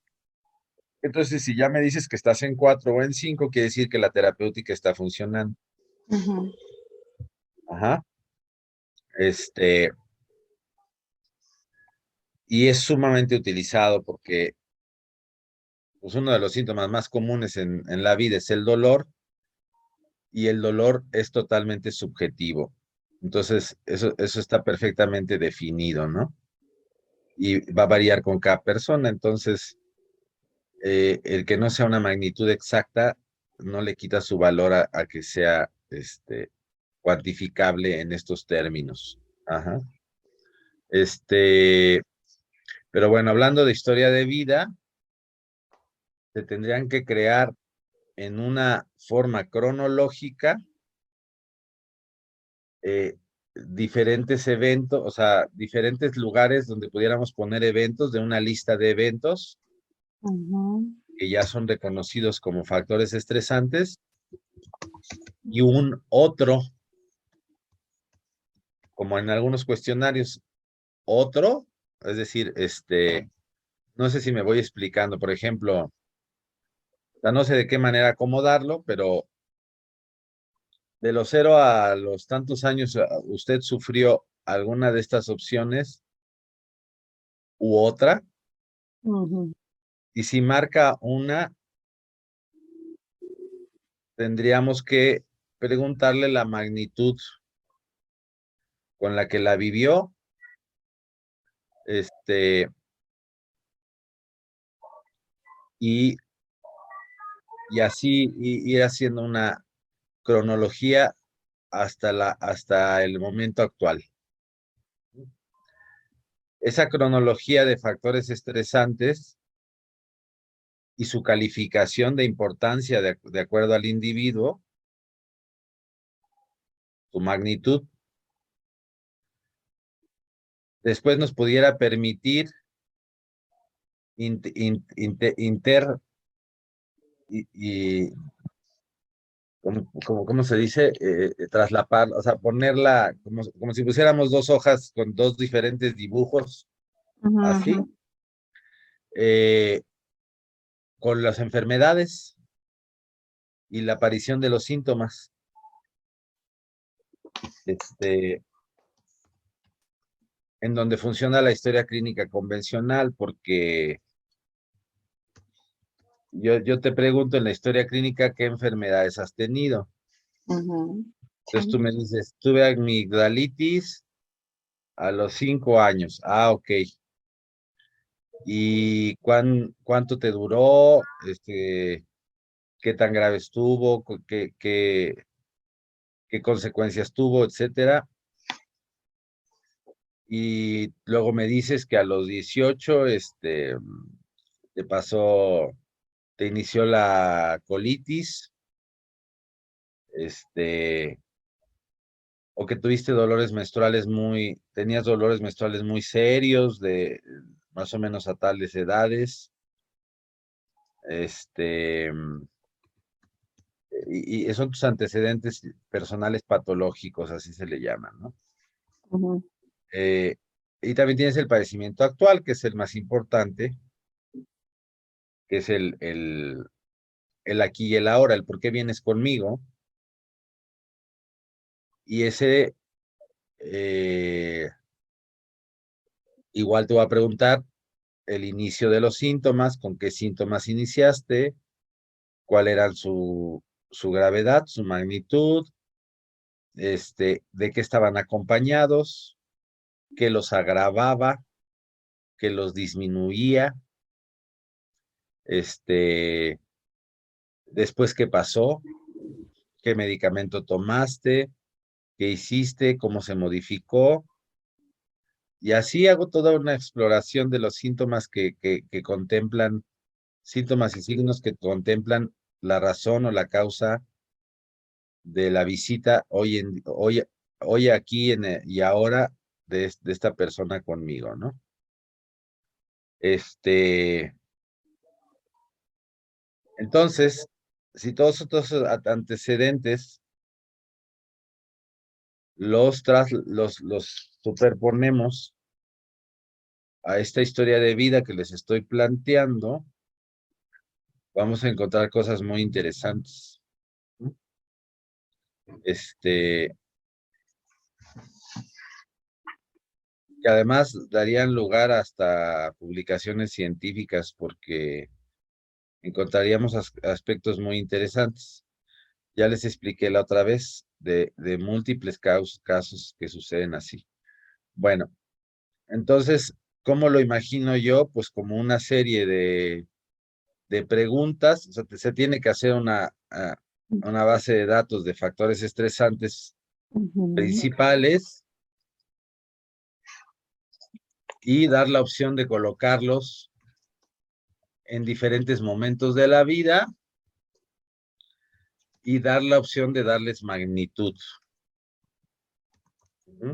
Entonces, si ya me dices que estás en 4 o en 5, quiere decir que la terapéutica está funcionando. Ujú. Ajá. Este, y es sumamente utilizado porque pues, uno de los síntomas más comunes en la vida es el dolor, y el dolor es totalmente subjetivo. Entonces, eso está perfectamente definido, ¿no? Y va a variar con cada persona. Entonces, el que no sea una magnitud exacta no le quita su valor a que sea cuantificable en estos términos. Ajá. Este, pero bueno, hablando de historia de vida, se tendrían que crear en una forma cronológica eh, diferentes eventos, o sea, diferentes lugares donde pudiéramos poner eventos de una lista de eventos Ujú. que ya son reconocidos como factores estresantes, y un otro, como en algunos cuestionarios, otro, es decir, no sé si me voy explicando. Por ejemplo, o sea, no sé de qué manera acomodarlo, pero de los 0 a los tantos años, ¿usted sufrió alguna de estas opciones u otra? Ujú. Y si marca una, tendríamos que preguntarle la magnitud con la que la vivió, este, y, y así ir haciendo una cronología hasta el momento actual. Esa cronología de factores estresantes y su calificación de importancia de acuerdo al individuo, su magnitud, después nos pudiera permitir ¿cómo se dice? Traslapar, o sea, ponerla como si pusiéramos dos hojas con dos diferentes dibujos, Ujú, así, ujú. con las enfermedades y la aparición de los síntomas. En donde funciona la historia clínica convencional, porque yo te pregunto en la historia clínica qué enfermedades has tenido. Ujú, Entonces tú sí. me dices, tuve amigdalitis a los 5 años. Ah, ok. ¿Y cuánto te duró? ¿Qué tan grave estuvo? ¿Qué consecuencias tuvo, etcétera? Y luego me dices que a los 18, te pasó, te inició la colitis, o que tuviste tenías dolores menstruales muy serios, de más o menos a tales edades, este, y son tus antecedentes personales patológicos, así se le llaman, ¿no? Ujú, Eh, y también tienes el padecimiento actual, que es el más importante, que es el aquí y el ahora, el por qué vienes conmigo, y ese, igual te voy a preguntar el inicio de los síntomas, con qué síntomas iniciaste, cuál era su gravedad, su magnitud, de qué estaban acompañados, qué los agravaba, qué los disminuía, después qué pasó, qué medicamento tomaste, qué hiciste, cómo se modificó, y así hago toda una exploración de los síntomas que contemplan, síntomas y signos que contemplan la razón o la causa de la visita hoy aquí y ahora de esta persona conmigo, ¿no? Entonces, si todos estos antecedentes los superponemos a esta historia de vida que les estoy planteando, vamos a encontrar cosas muy interesantes, ¿no? Que además darían lugar hasta publicaciones científicas, porque encontraríamos aspectos muy interesantes. Ya les expliqué la otra vez de múltiples casos que suceden así. Bueno, entonces, ¿cómo lo imagino yo? Pues como una serie de preguntas, o sea, se tiene que hacer una base de datos de factores estresantes ujú, principales y dar la opción de colocarlos en diferentes momentos de la vida y dar la opción de darles magnitud. ¿Mm?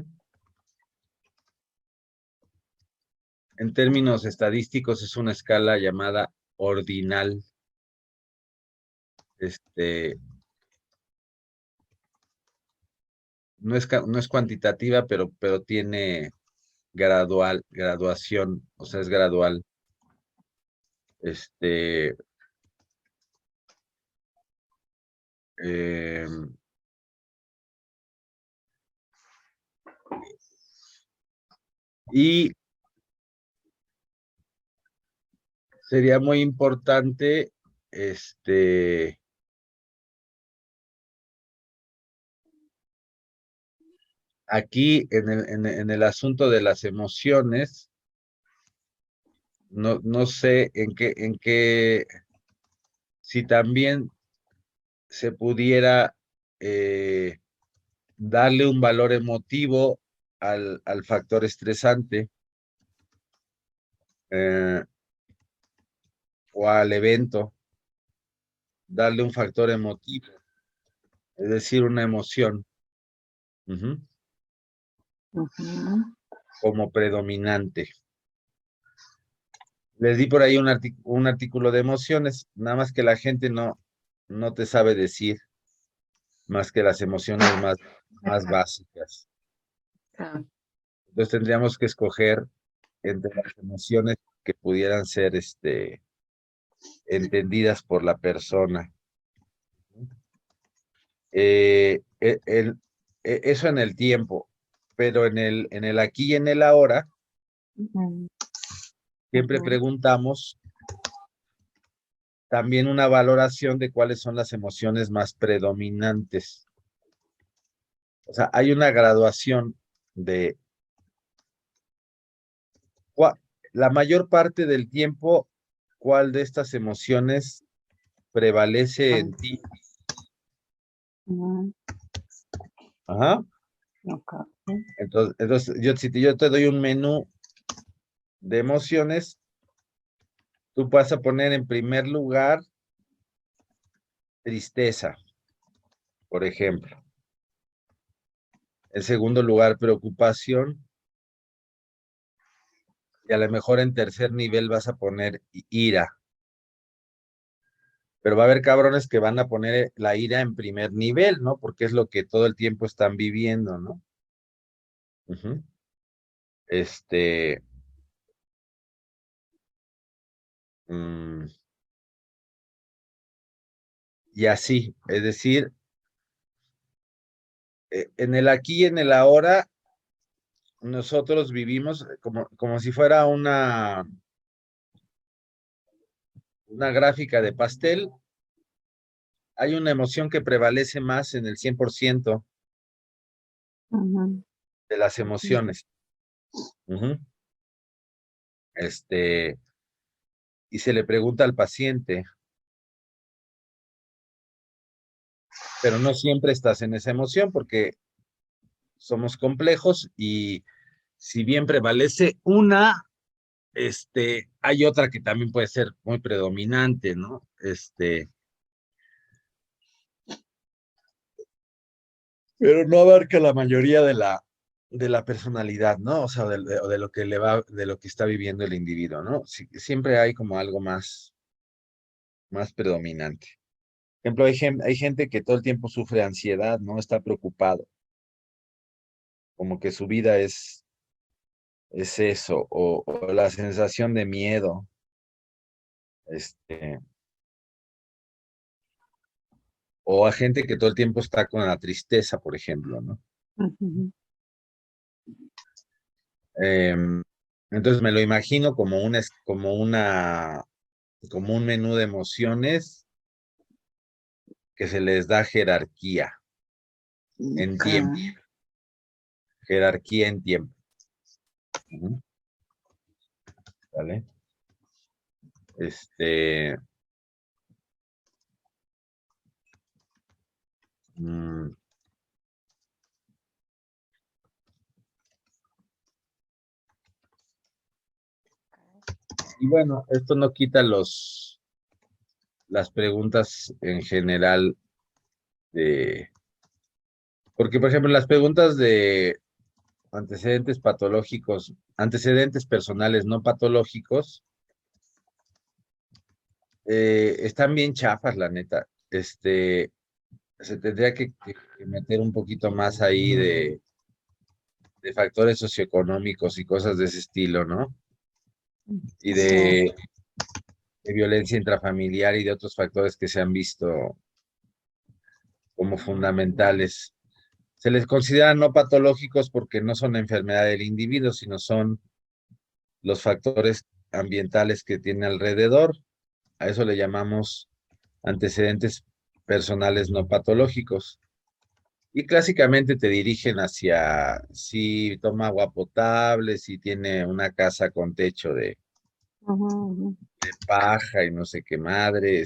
En términos estadísticos es una escala llamada ordinal. No es cuantitativa, pero tiene graduación, o sea, es gradual. Este, eh, y sería muy importante, aquí en el asunto de las emociones, no sé si también se pudiera darle un valor emotivo al factor estresante, o al evento, darle un factor emotivo, es decir, una emoción, ujú, Ujú. como predominante. Les di por ahí un artículo de emociones, nada más que la gente no te sabe decir más que las emociones más Ajá. básicas. Ah, Entonces tendríamos que escoger entre las emociones que pudieran ser entendidas por la persona. Eso en el tiempo, pero en el aquí y en el ahora, ujú, siempre ujú, preguntamos también una valoración de cuáles son las emociones más predominantes. O sea, hay una graduación de la mayor parte del tiempo, cuál de estas emociones prevalece en ti. ujú, Ajá. ok. Entonces si yo te doy un menú de emociones, tú vas a poner en primer lugar tristeza, por ejemplo. En segundo lugar, preocupación. Y a lo mejor en tercer nivel vas a poner ira. Pero va a haber cabrones que van a poner la ira en primer nivel, ¿no? Porque es lo que todo el tiempo están viviendo, ¿no? Ujú. Este, mm, y así, es decir, en el aquí y en el ahora, nosotros vivimos como si fuera una gráfica de pastel. Hay una emoción que prevalece más en el 100% Ujú, de las ujú, emociones. Ujú. Este, y se le pregunta al paciente, pero no siempre estás en esa emoción porque somos complejos y si bien prevalece una, hay otra que también puede ser muy predominante, ¿no? Pero no abarca la mayoría de la personalidad, ¿no? O sea, de lo que de lo que está viviendo el individuo, ¿no? Siempre hay como algo más predominante. Por ejemplo, hay gente que todo el tiempo sufre ansiedad, ¿no? Está preocupado, como que su vida es eso, o la sensación de miedo, este, o a gente que todo el tiempo está con la tristeza, por ejemplo, ¿no? ujú, Em, entonces me lo imagino como un menú de emociones que se les da en ok. tiempo, jerarquía en tiempo. Ujú. ¿Vale? Este, mm, y bueno, esto no quita las preguntas en general de, porque por ejemplo, las preguntas de antecedentes patológicos, antecedentes personales no patológicos, están bien chafas, la neta. Se tendría que meter un poquito más ahí de factores socioeconómicos y cosas de ese estilo, ¿no? Y Sí. de violencia intrafamiliar y de otros factores que se han visto como fundamentales. Se les considera no patológicos porque no son enfermedad del individuo, sino son los factores ambientales que tiene alrededor. A eso le llamamos antecedentes personales no patológicos. Y clásicamente te dirigen hacia si toma agua potable, si tiene una casa con techo Ujú, ujú, de paja y no sé qué madre,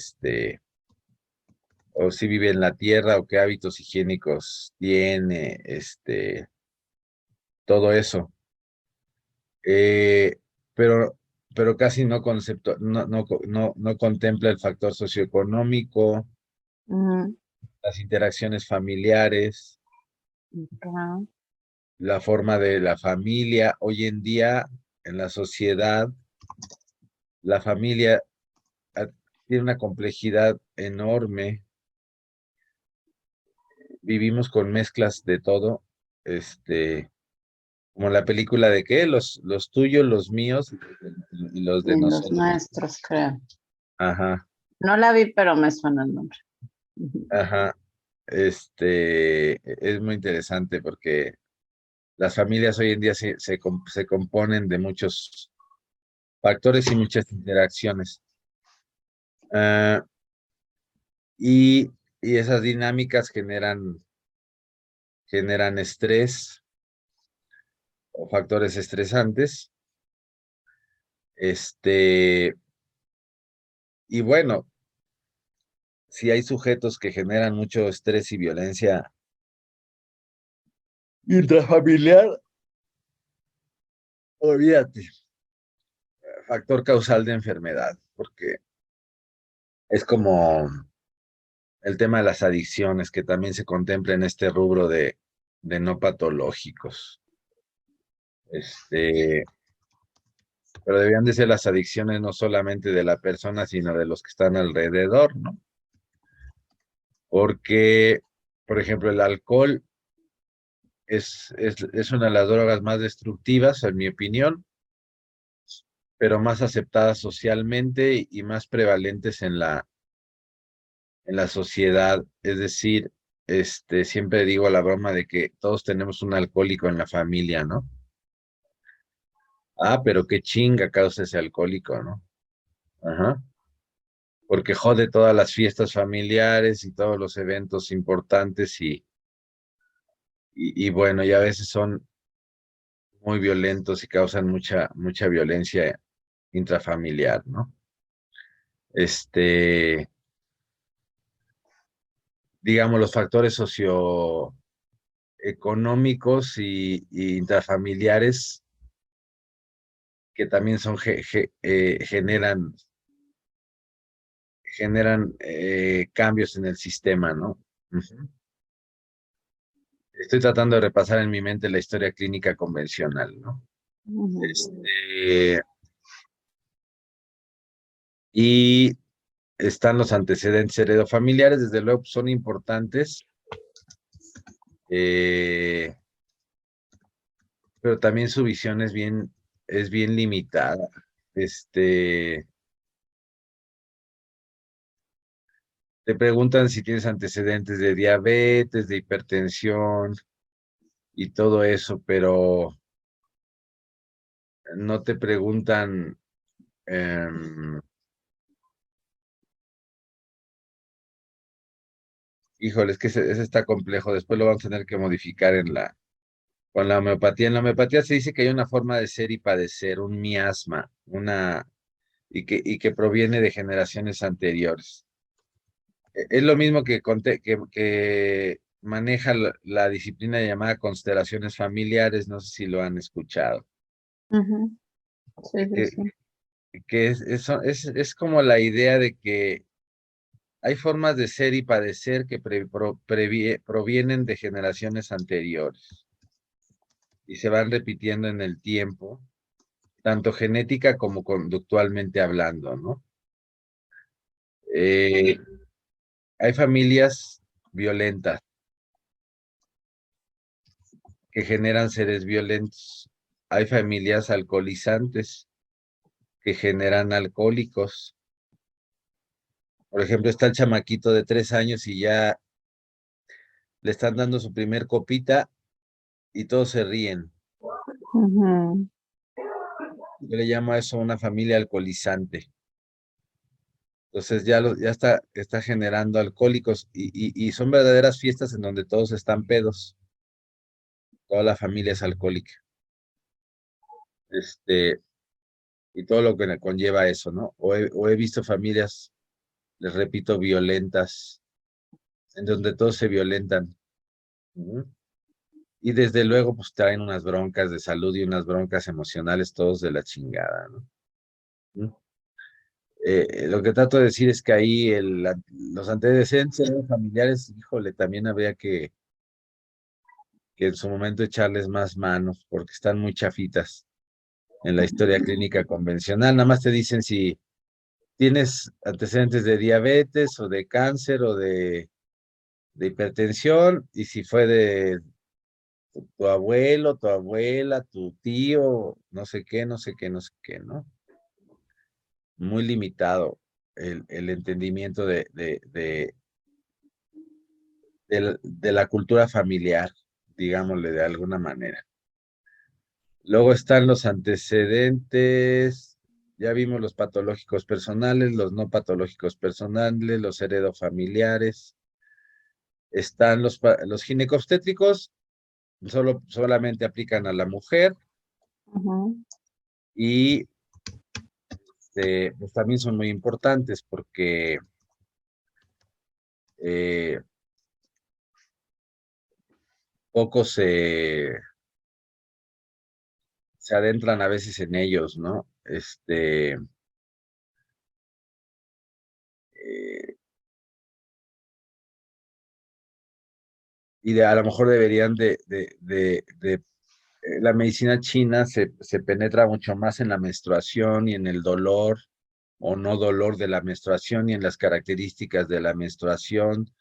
o si vive en la tierra o qué hábitos higiénicos tiene, todo eso. Eh, pero, pero casi no contempla el factor socioeconómico, Ujú. las interacciones familiares, Ajá. la forma de la familia. Hoy en día, en la sociedad, la familia ah, tiene una complejidad enorme. Vivimos con mezclas de todo, como la película de qué, los tuyos, los míos y los de Y los nosotros. nuestros, creo. Ajá, No la vi, pero me suena el nombre. Ujú. ajá. Es muy interesante porque las familias hoy en día se componen de muchos factores y muchas interacciones. Ah, y, y esas dinámicas generan estrés o factores estresantes. Este, y bueno, si hay sujetos que generan mucho estrés y violencia intrafamiliar, olvídate, factor causal de enfermedad, porque es como el tema de las adicciones, que también se contempla en este rubro de no patológicos. Este, pero debían de ser las adicciones no solamente de la persona, sino de los que están alrededor, ¿no? Porque, por ejemplo, el alcohol es una de las drogas más destructivas, en mi opinión, pero más aceptadas socialmente y más prevalentes en la sociedad. Es decir, siempre digo la broma de que todos tenemos un alcohólico en la familia, ¿no? Ah, pero qué chinga causa ese alcohólico, ¿no? Ajá. Porque jode todas las fiestas familiares y todos los eventos importantes y bueno, y a veces son muy violentos y causan mucha violencia intrafamiliar, ¿no? Este, digamos, los factores socioeconómicos y intrafamiliares que también generan cambios en el sistema, ¿no? Ujú. Estoy tratando de repasar en mi mente la historia clínica convencional, ¿no? Ujú. Este, y están los antecedentes heredofamiliares, desde luego pues, son importantes, eh, pero también su visión es bien limitada. Este, Te preguntan si tienes antecedentes de diabetes, de hipertensión y todo eso, pero no te preguntan, híjole, es que ese está complejo, después lo vamos a tener que modificar con la homeopatía. En la homeopatía se dice que hay una forma de ser y padecer, un miasma, y que proviene de generaciones anteriores. Es lo mismo que maneja la disciplina llamada constelaciones familiares, no sé si lo han escuchado. Ujú. Sí, sí, Que, sí. que es como la idea de que hay formas de ser y padecer que provienen de generaciones anteriores y se van repitiendo en el tiempo, tanto genética como conductualmente hablando, ¿no? Eh, Hay familias violentas que generan seres violentos. Hay familias alcoholizantes que generan alcohólicos. Por ejemplo, está el chamaquito de 3 años y ya le están dando su primer copita y todos se ríen. Ujú. Yo le llamo a eso una familia alcoholizante. Entonces ya está generando alcohólicos y son verdaderas fiestas en donde todos están pedos. Toda la familia es alcohólica. Este, y todo lo que le conlleva eso, ¿no? O he visto familias, les repito, violentas, en donde todos se violentan. Ujú. Y desde luego, pues traen unas broncas de salud y unas broncas emocionales todos de la chingada, ¿no? ¿no? Lo que trato de decir es que ahí los antecedentes familiares, híjole, también habría que en su momento echarles más manos, porque están muy chafitas en la historia clínica convencional. Nada más te dicen si tienes antecedentes de diabetes o de cáncer o de hipertensión, y si fue de tu abuelo, tu abuela, tu tío, no sé qué, no sé qué, no sé qué, ¿no? Muy limitado el entendimiento de la cultura familiar, digámosle de alguna manera. Luego están los antecedentes, ya vimos los patológicos personales, los no patológicos personales, los heredofamiliares. Están los ginecobstétricos, solamente aplican a la mujer Ujú. y pues también son muy importantes porque eh, pocos se adentran a veces en ellos, ¿no? Eh, y a lo mejor deberían la medicina china se penetra mucho más en la menstruación y en el dolor o no dolor de la menstruación y en las características de la menstruación,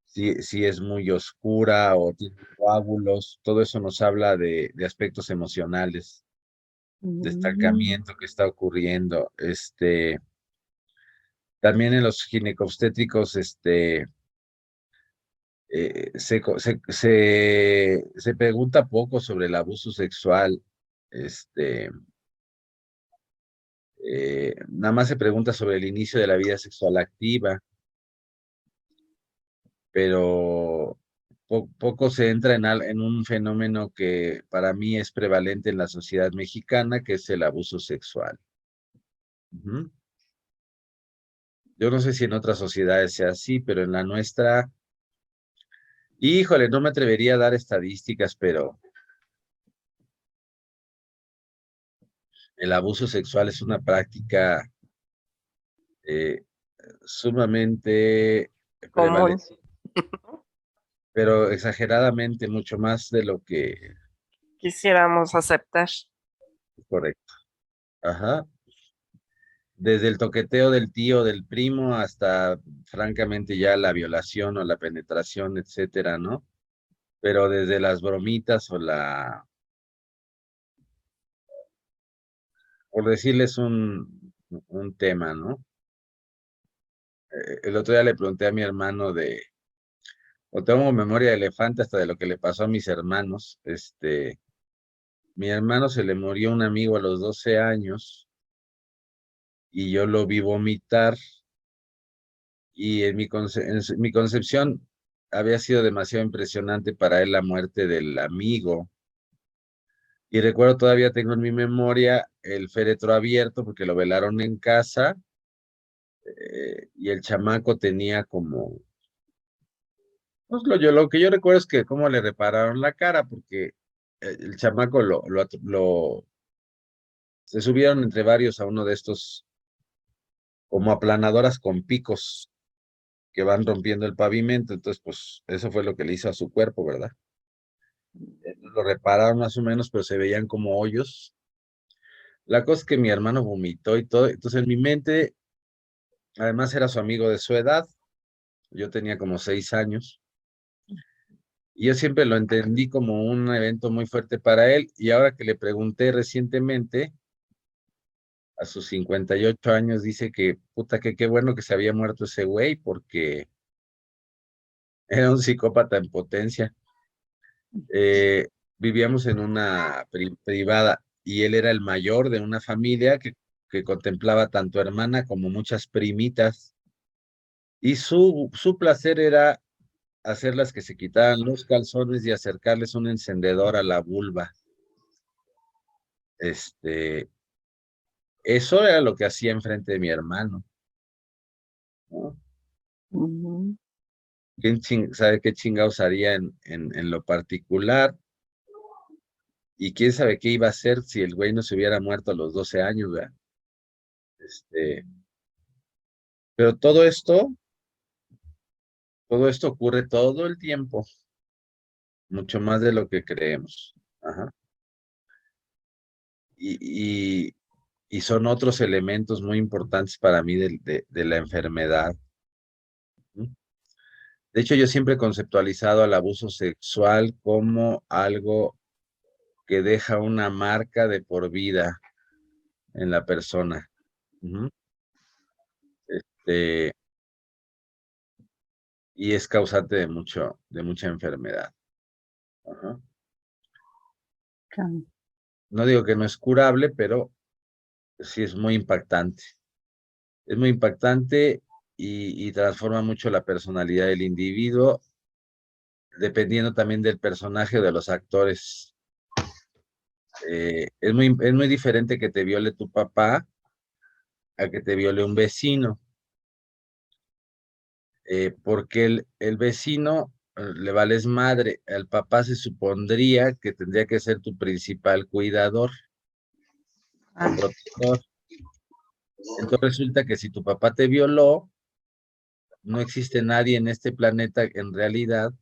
si es muy oscura o tiene coágulos, todo eso nos habla de aspectos emocionales, de Mm. estancamiento que está ocurriendo. También en los ginecobstétricos, se pregunta poco sobre el abuso sexual. Este, Nada más se pregunta sobre el inicio de la vida sexual activa, pero poco se entra en un fenómeno que para mí es prevalente en la sociedad mexicana, que es el abuso sexual. Ujú. Yo no sé si en otras sociedades sea así, pero en la nuestra, híjole, no me atrevería a dar estadísticas, pero el abuso sexual es una práctica eh, sumamente Común. prevalente, pero exageradamente mucho más de lo que Quisiéramos aceptar. es correcto. Ajá. Desde el toqueteo del tío, del primo, hasta francamente ya la violación o la penetración, etcétera, ¿no? Pero desde las bromitas por decirles un tema, ¿no? El otro día le pregunté a mi hermano o tengo memoria de elefante hasta de lo que le pasó a mis hermanos. Mi hermano se le murió un amigo a los 12 años y yo lo vi vomitar y mi concepción había sido demasiado impresionante para él la muerte del amigo. Y recuerdo, todavía tengo en mi memoria el féretro abierto porque lo velaron en casa, y el chamaco tenía como, pues lo que yo recuerdo es que cómo le repararon la cara, porque el chamaco se subieron entre varios a uno de estos como aplanadoras con picos que van rompiendo el pavimento, entonces pues eso fue lo que le hizo a su cuerpo, ¿verdad? Lo repararon más o menos, pero se veían como hoyos. La cosa es que mi hermano vomitó y todo, entonces en mi mente, además era su amigo de su edad, yo tenía como 6 años, y yo siempre lo entendí como un evento muy fuerte para él, y ahora que le pregunté recientemente, a sus 58 años, dice que, puta, que qué bueno que se había muerto ese güey, porque era un psicópata en potencia. Eh, Vivíamos en una privada, y él era el mayor de una familia que contemplaba tanto hermana como muchas primitas, y su placer era hacerlas que se quitaran los calzones y acercarles un encendedor a la vulva. Este, Eso era lo que hacía enfrente de mi hermano, ¿no? Ujú. ¿Quién sabe qué chingados haría en lo particular? Y quién sabe qué iba a hacer si el güey no se hubiera muerto a los 12 años, ¿verdad? Pero todo esto ocurre todo el tiempo, mucho más de lo que creemos. Ajá. Y, y son otros elementos muy importantes para mí de la enfermedad. ¿Mm? De hecho, yo siempre he conceptualizado al abuso sexual como algo que deja una marca de por vida en la persona. Ujú. Este, y es causante de mucha enfermedad. Ajá. Claro. No digo que no es curable, pero sí es muy impactante. Es muy impactante y transforma mucho la personalidad del individuo, dependiendo también del personaje o de los actores. Es muy diferente que te viole tu papá a que te viole un vecino, porque el vecino le vales madre, al papá se supondría que tendría que ser tu principal cuidador o Ah, protector. Entonces resulta que si tu papá te violó, no existe nadie en este planeta en realidad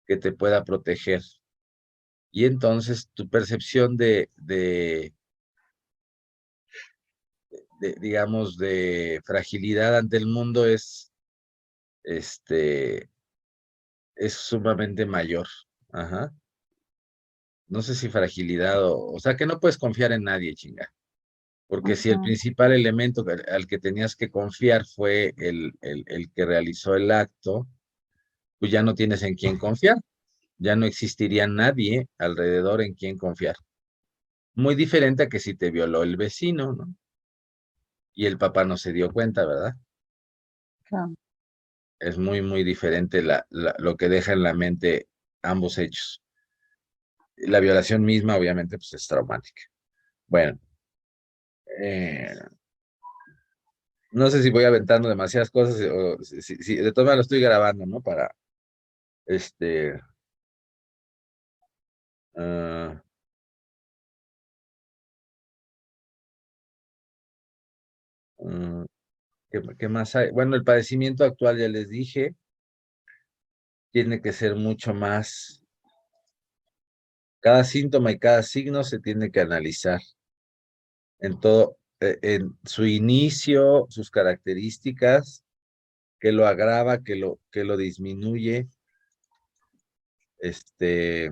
que te pueda proteger. Y entonces tu percepción digamos, de fragilidad ante el mundo este, es sumamente mayor. Ajá. No sé si fragilidad o sea, que no puedes confiar en nadie, chinga. Porque si el ujú, principal elemento al que tenías que confiar fue el que realizó el acto, pues ya no tienes en quién confiar. Ya no existiría nadie alrededor en quien confiar. Muy diferente a que si te violó el vecino, ¿no? Y el papá no se dio cuenta, ¿verdad? claro. Es muy, muy diferente lo que deja en la mente ambos hechos. La violación misma, obviamente, pues es traumática. Bueno, eh, no sé si voy aventando demasiadas cosas o de todas maneras lo estoy grabando, ¿no? Para, este, ah, mm, ¿qué más hay? Bueno, el padecimiento actual, ya les dije, tiene que ser mucho más, cada síntoma y cada signo se tiene que analizar en todo, en su inicio, sus características, que lo agrava, que lo disminuye, este,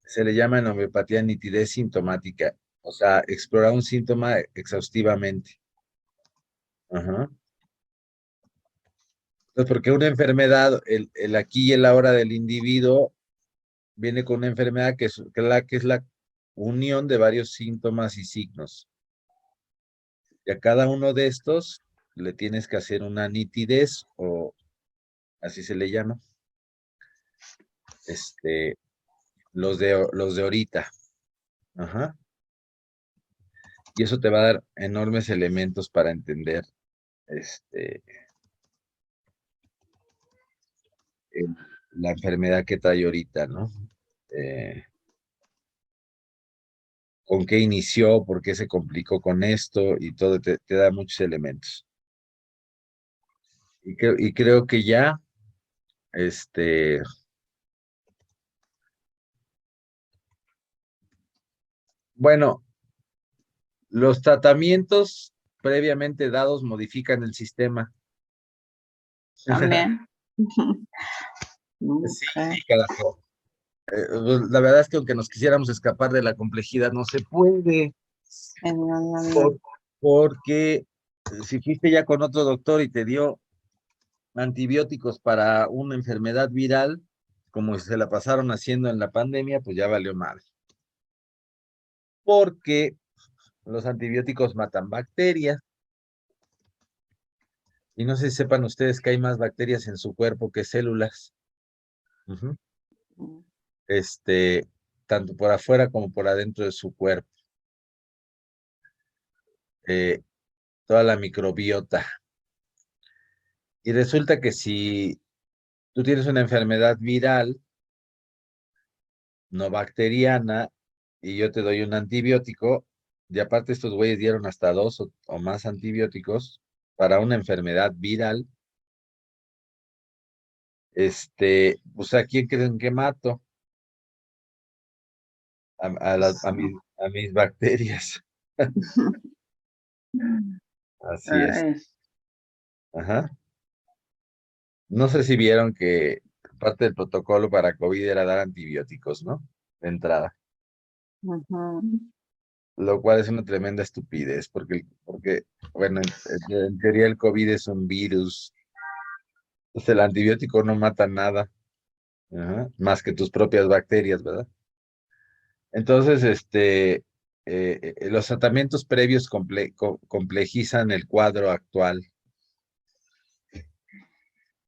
se le llama en homeopatía nitidez sintomática, o sea, explorar un síntoma exhaustivamente. Ajá. Entonces, porque una enfermedad, el aquí y el ahora del individuo, viene con una enfermedad que es la unión de varios síntomas y signos. Y a cada uno de estos le tienes que hacer una nitidez, o así se le llama, este, los de ahorita. Ajá. Y eso te va a dar enormes elementos para entender este, el- la enfermedad que trae ahorita, ¿no? Eh, con qué inició, por qué se complicó con esto y todo, te da muchos elementos. Y creo que ya, este, bueno, los tratamientos previamente dados modifican el sistema. También. Sí, Ok. sí, carajo. Pues, la verdad es que aunque nos quisiéramos escapar de la complejidad, no se puede, No, no, no. por- porque si fuiste ya con otro doctor y te dio antibióticos para una enfermedad viral, como se la pasaron haciendo en la pandemia, pues ya valió mal. Porque los antibióticos matan bacterias. Y no sé si sepan ustedes que hay más bacterias en su cuerpo que células. Ujú. Este, tanto por afuera como por adentro de su cuerpo. Eh, toda la microbiota. Y resulta que si tú tienes una enfermedad viral, no bacteriana, y yo te doy un antibiótico, y aparte estos güeyes dieron hasta 2 o más antibióticos para una enfermedad viral, pues ¿a quién creen que mato? A mis bacterias. Así es. Ay, Ajá. No sé si vieron que parte del protocolo para COVID era dar antibióticos, ¿no? De entrada. ujú. Lo cual es una tremenda estupidez, porque bueno, en teoría el COVID es un virus. Pues el antibiótico no mata nada, ajá, más que tus propias bacterias, ¿verdad? Entonces, los tratamientos previos complejizan el cuadro actual.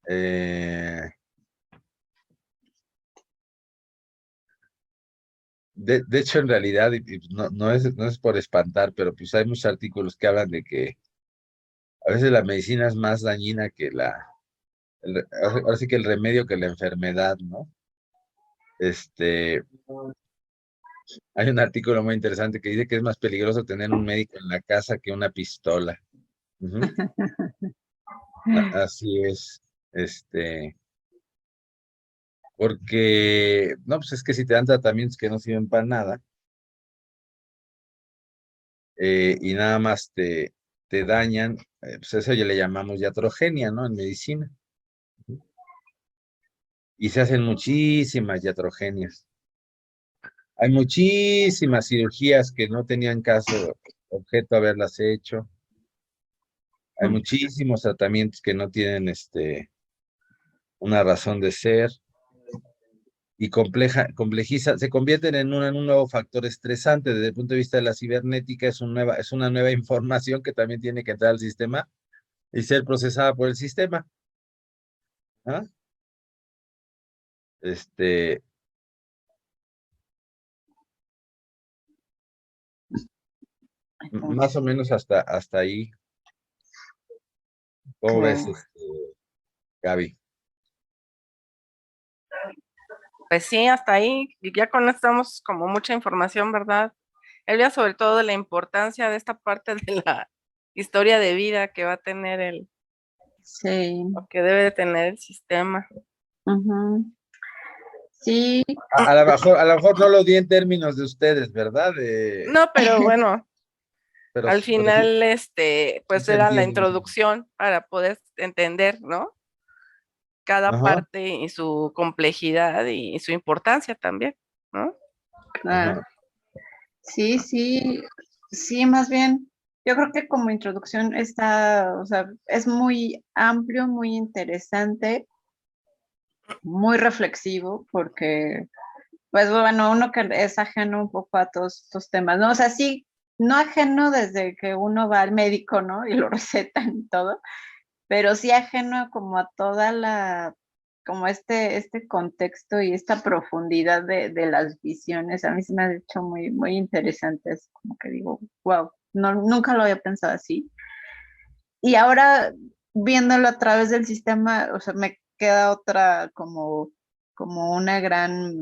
Eh, de hecho, en realidad, y no es por espantar, pero pues hay muchos artículos que hablan de que a veces la medicina es más dañina que ahora sí que el remedio que la enfermedad, ¿no? Este, Hay un artículo muy interesante que dice que es más peligroso tener un médico en la casa que una pistola. Ujú. Así es. Este, Porque, no, pues es que si te dan tratamientos que no sirven para nada, y nada más te dañan, pues eso ya le llamamos iatrogenia, ¿no? En medicina. Y se hacen muchísimas iatrogenias. Hay muchísimas cirugías que no tenían caso, objeto haberlas hecho. Hay muchísimos tratamientos que no tienen una razón de ser y se convierten en un nuevo factor estresante. Desde el punto de vista de la cibernética, es una nueva información que también tiene que entrar al sistema y ser procesada por el sistema. ¿Ah? Este, Más o menos hasta ahí. ¿Cómo ves, Ok. Gaby? Pues sí, hasta ahí, y ya con esto estamos como mucha información, ¿verdad? Elvia, sobre todo de la importancia de esta parte de la historia de vida que va a tener Sí. o que debe de tener el sistema. Ujú. Sí, A lo mejor no lo di en términos de ustedes, ¿verdad? No, pero bueno, al Pero sí, final, sí pues se era la entiende más o menos. introducción para poder entender, ¿no? Cada Ajá, parte y su complejidad y su importancia también, ¿no? claro. ajá. Sí, sí, sí, más bien, yo creo que como introducción está, o sea, es muy amplio, muy interesante, muy reflexivo, porque, pues bueno, uno que es ajeno un poco a todos estos temas, ¿no? O sea, sí, no ajeno desde que uno va al médico, ¿no? Y lo recetan y todo, pero sí ajeno como a toda la, como este contexto y esta profundidad de las visiones, a mí se me ha hecho muy, muy interesante, es como que digo, wow, no, nunca lo había pensado así. Y ahora, viéndolo a través del sistema, o sea, me queda otra como una gran,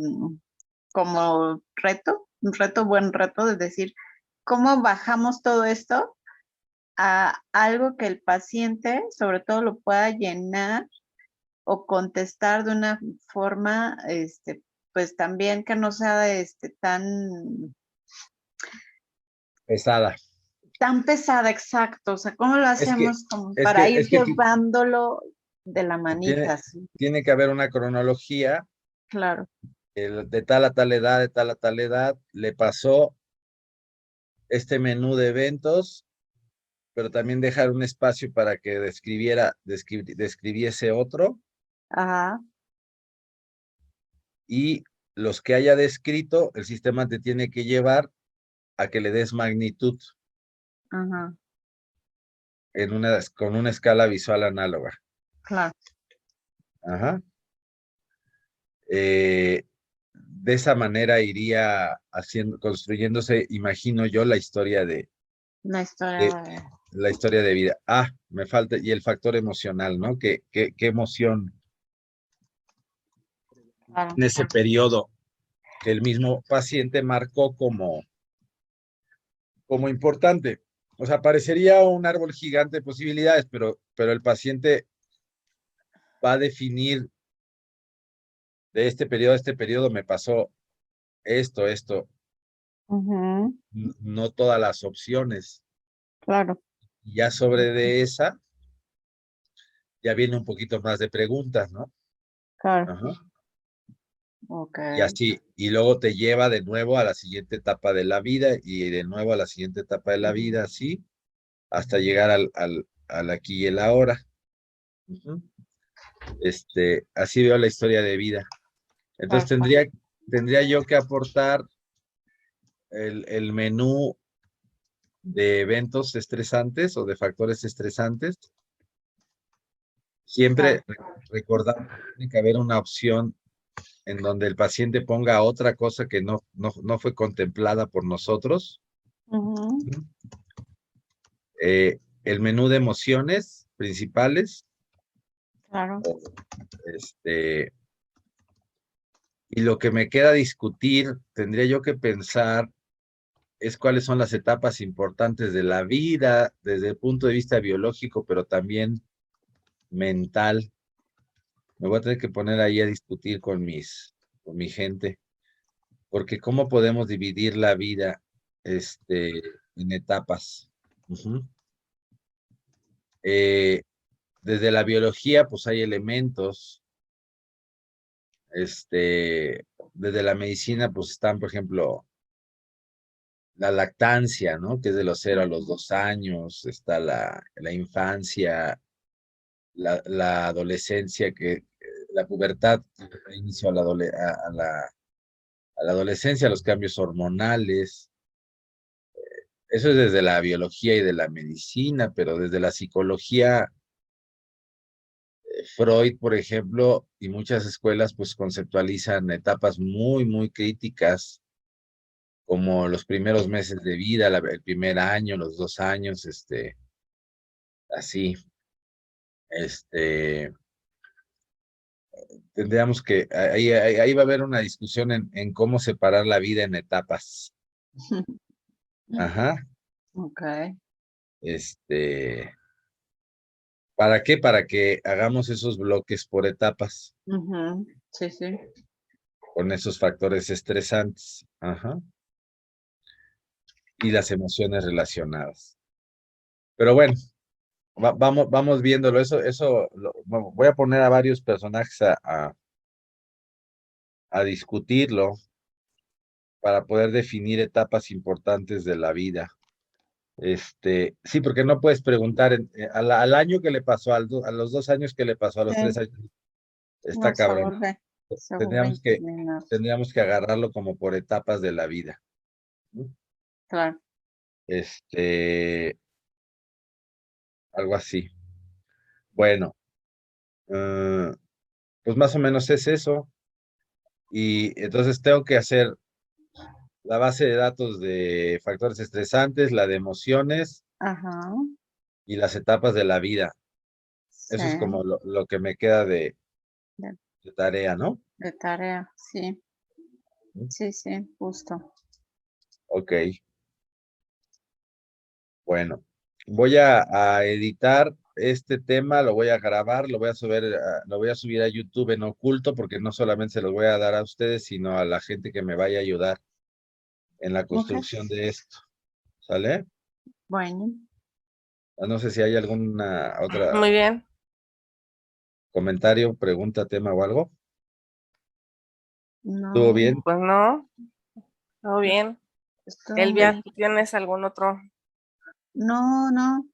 como reto, un reto, buen reto, de decir, ¿cómo bajamos todo esto a algo que el paciente, sobre todo, lo pueda llenar o contestar de una forma, pues también que no sea Pesada. tan pesada, exacto. O sea, ¿cómo lo Es que, hacemos como para ir es que llevándolo de la tiene, manita? Sí, tiene que haber una cronología, claro. de tal a tal edad, de tal a tal edad, le pasó este menú de eventos, pero también dejar un espacio para que describiese otro, Ajá, y los que haya descrito, el sistema te tiene que llevar a que le des magnitud ajá, con una escala visual análoga. claro. Ajá. De esa manera iría construyéndose, imagino yo, Una de, historia, la historia de vida. Ah, me falta, y el factor emocional, ¿no? ¿Qué emoción claro. en ese periodo? que el mismo paciente marcó como importante. O sea, parecería un árbol gigante de posibilidades, pero el paciente va a definir de este periodo a este periodo me pasó esto, Ujú, no todas las opciones. claro, Y ya sobre de esa, ya viene un poquito más de preguntas, ¿no? claro, Ajá. ok. Y así, y luego te lleva de nuevo a la siguiente etapa de la vida y de nuevo a la siguiente etapa de la vida, así, hasta llegar al aquí y el ahora. Ujú. Así veo la historia de vida. Entonces Perfecto. tendría yo que aportar el menú de eventos estresantes o de factores estresantes. Siempre recordar que tiene que haber una opción en donde el paciente ponga otra cosa que no fue contemplada por nosotros. Ujú, El menú de emociones principales. claro, Este, y lo que me queda discutir, tendría yo que pensar, es cuáles son las etapas importantes de la vida desde el punto de vista biológico, pero también mental. Me voy a tener que poner ahí a discutir con mi gente, porque cómo podemos dividir la vida, en etapas. Ujú. Eh, Desde la biología, pues hay elementos, desde la medicina, pues están, por ejemplo, la lactancia, ¿no? Que es de los 0 a los 2 años, está la infancia, la adolescencia, la pubertad, que da inicio a la adolescencia, los cambios hormonales. Eso es desde la biología y de la medicina, pero desde la psicología, Freud, por ejemplo, y muchas escuelas, pues conceptualizan etapas muy, muy críticas, como los primeros meses de vida, el primer año, los 2 años, así. Este, Tendríamos que, ahí va a haber una discusión en cómo separar la vida en etapas. Ajá. ok. Este, ¿Para qué? Para que hagamos esos bloques por etapas, Ujú, sí, sí. con esos factores estresantes. Ajá. Y las emociones relacionadas. Pero bueno, vamos viéndolo. Voy a poner a varios personajes a discutirlo para poder definir etapas importantes de la vida. Sí, porque no puedes preguntar al año que le pasó, a los 2 años que le pasó, a los 3 Sí, años, está no, cabrón. se vuelve Tendríamos que, interminable. tendríamos que agarrarlo como por etapas de la vida, ¿no? Claro. Algo así. Bueno, pues más o menos es eso. Y entonces tengo que hacer la base de datos de factores estresantes, la de emociones Ajá, y las etapas de la vida. sí, Eso es como lo que me queda de, de tarea, ¿no? de tarea, sí, sí, sí, justo. Ok, bueno. Voy a editar este tema, lo voy a grabar, lo voy a subir a YouTube en oculto, porque no solamente se los voy a dar a ustedes, sino a la gente que me vaya a ayudar en la Ok, construcción de esto. ¿Sale? bueno, No sé si hay alguna otra Muy bien. comentario, pregunta, tema o algo. ¿Estuvo no, bien? Pues no, todo bien. estuvo muy Elvia, bien. ¿tú tienes algún otro? No, no,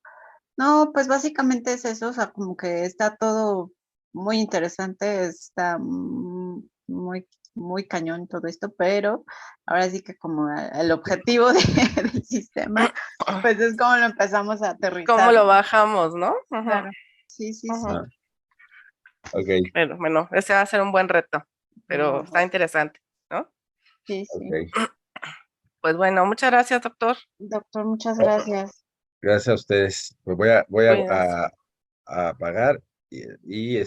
no, pues básicamente es eso, o sea, como que está todo muy interesante, está muy, muy cañón todo esto, pero ahora sí que como el objetivo del sistema, pues es como lo empezamos a ¿Cómo aterrizar, lo ¿no? bajamos, no? Ujú, Claro, sí, sí, sí, ujú. Ah, ok, Bueno, ese va a ser un buen reto, pero no, está interesante, ¿no? sí, sí. ok. Pues bueno, muchas gracias, doctor. Doctor, muchas gracias. Gracias a ustedes. Pues voy a Cuídense. a apagar y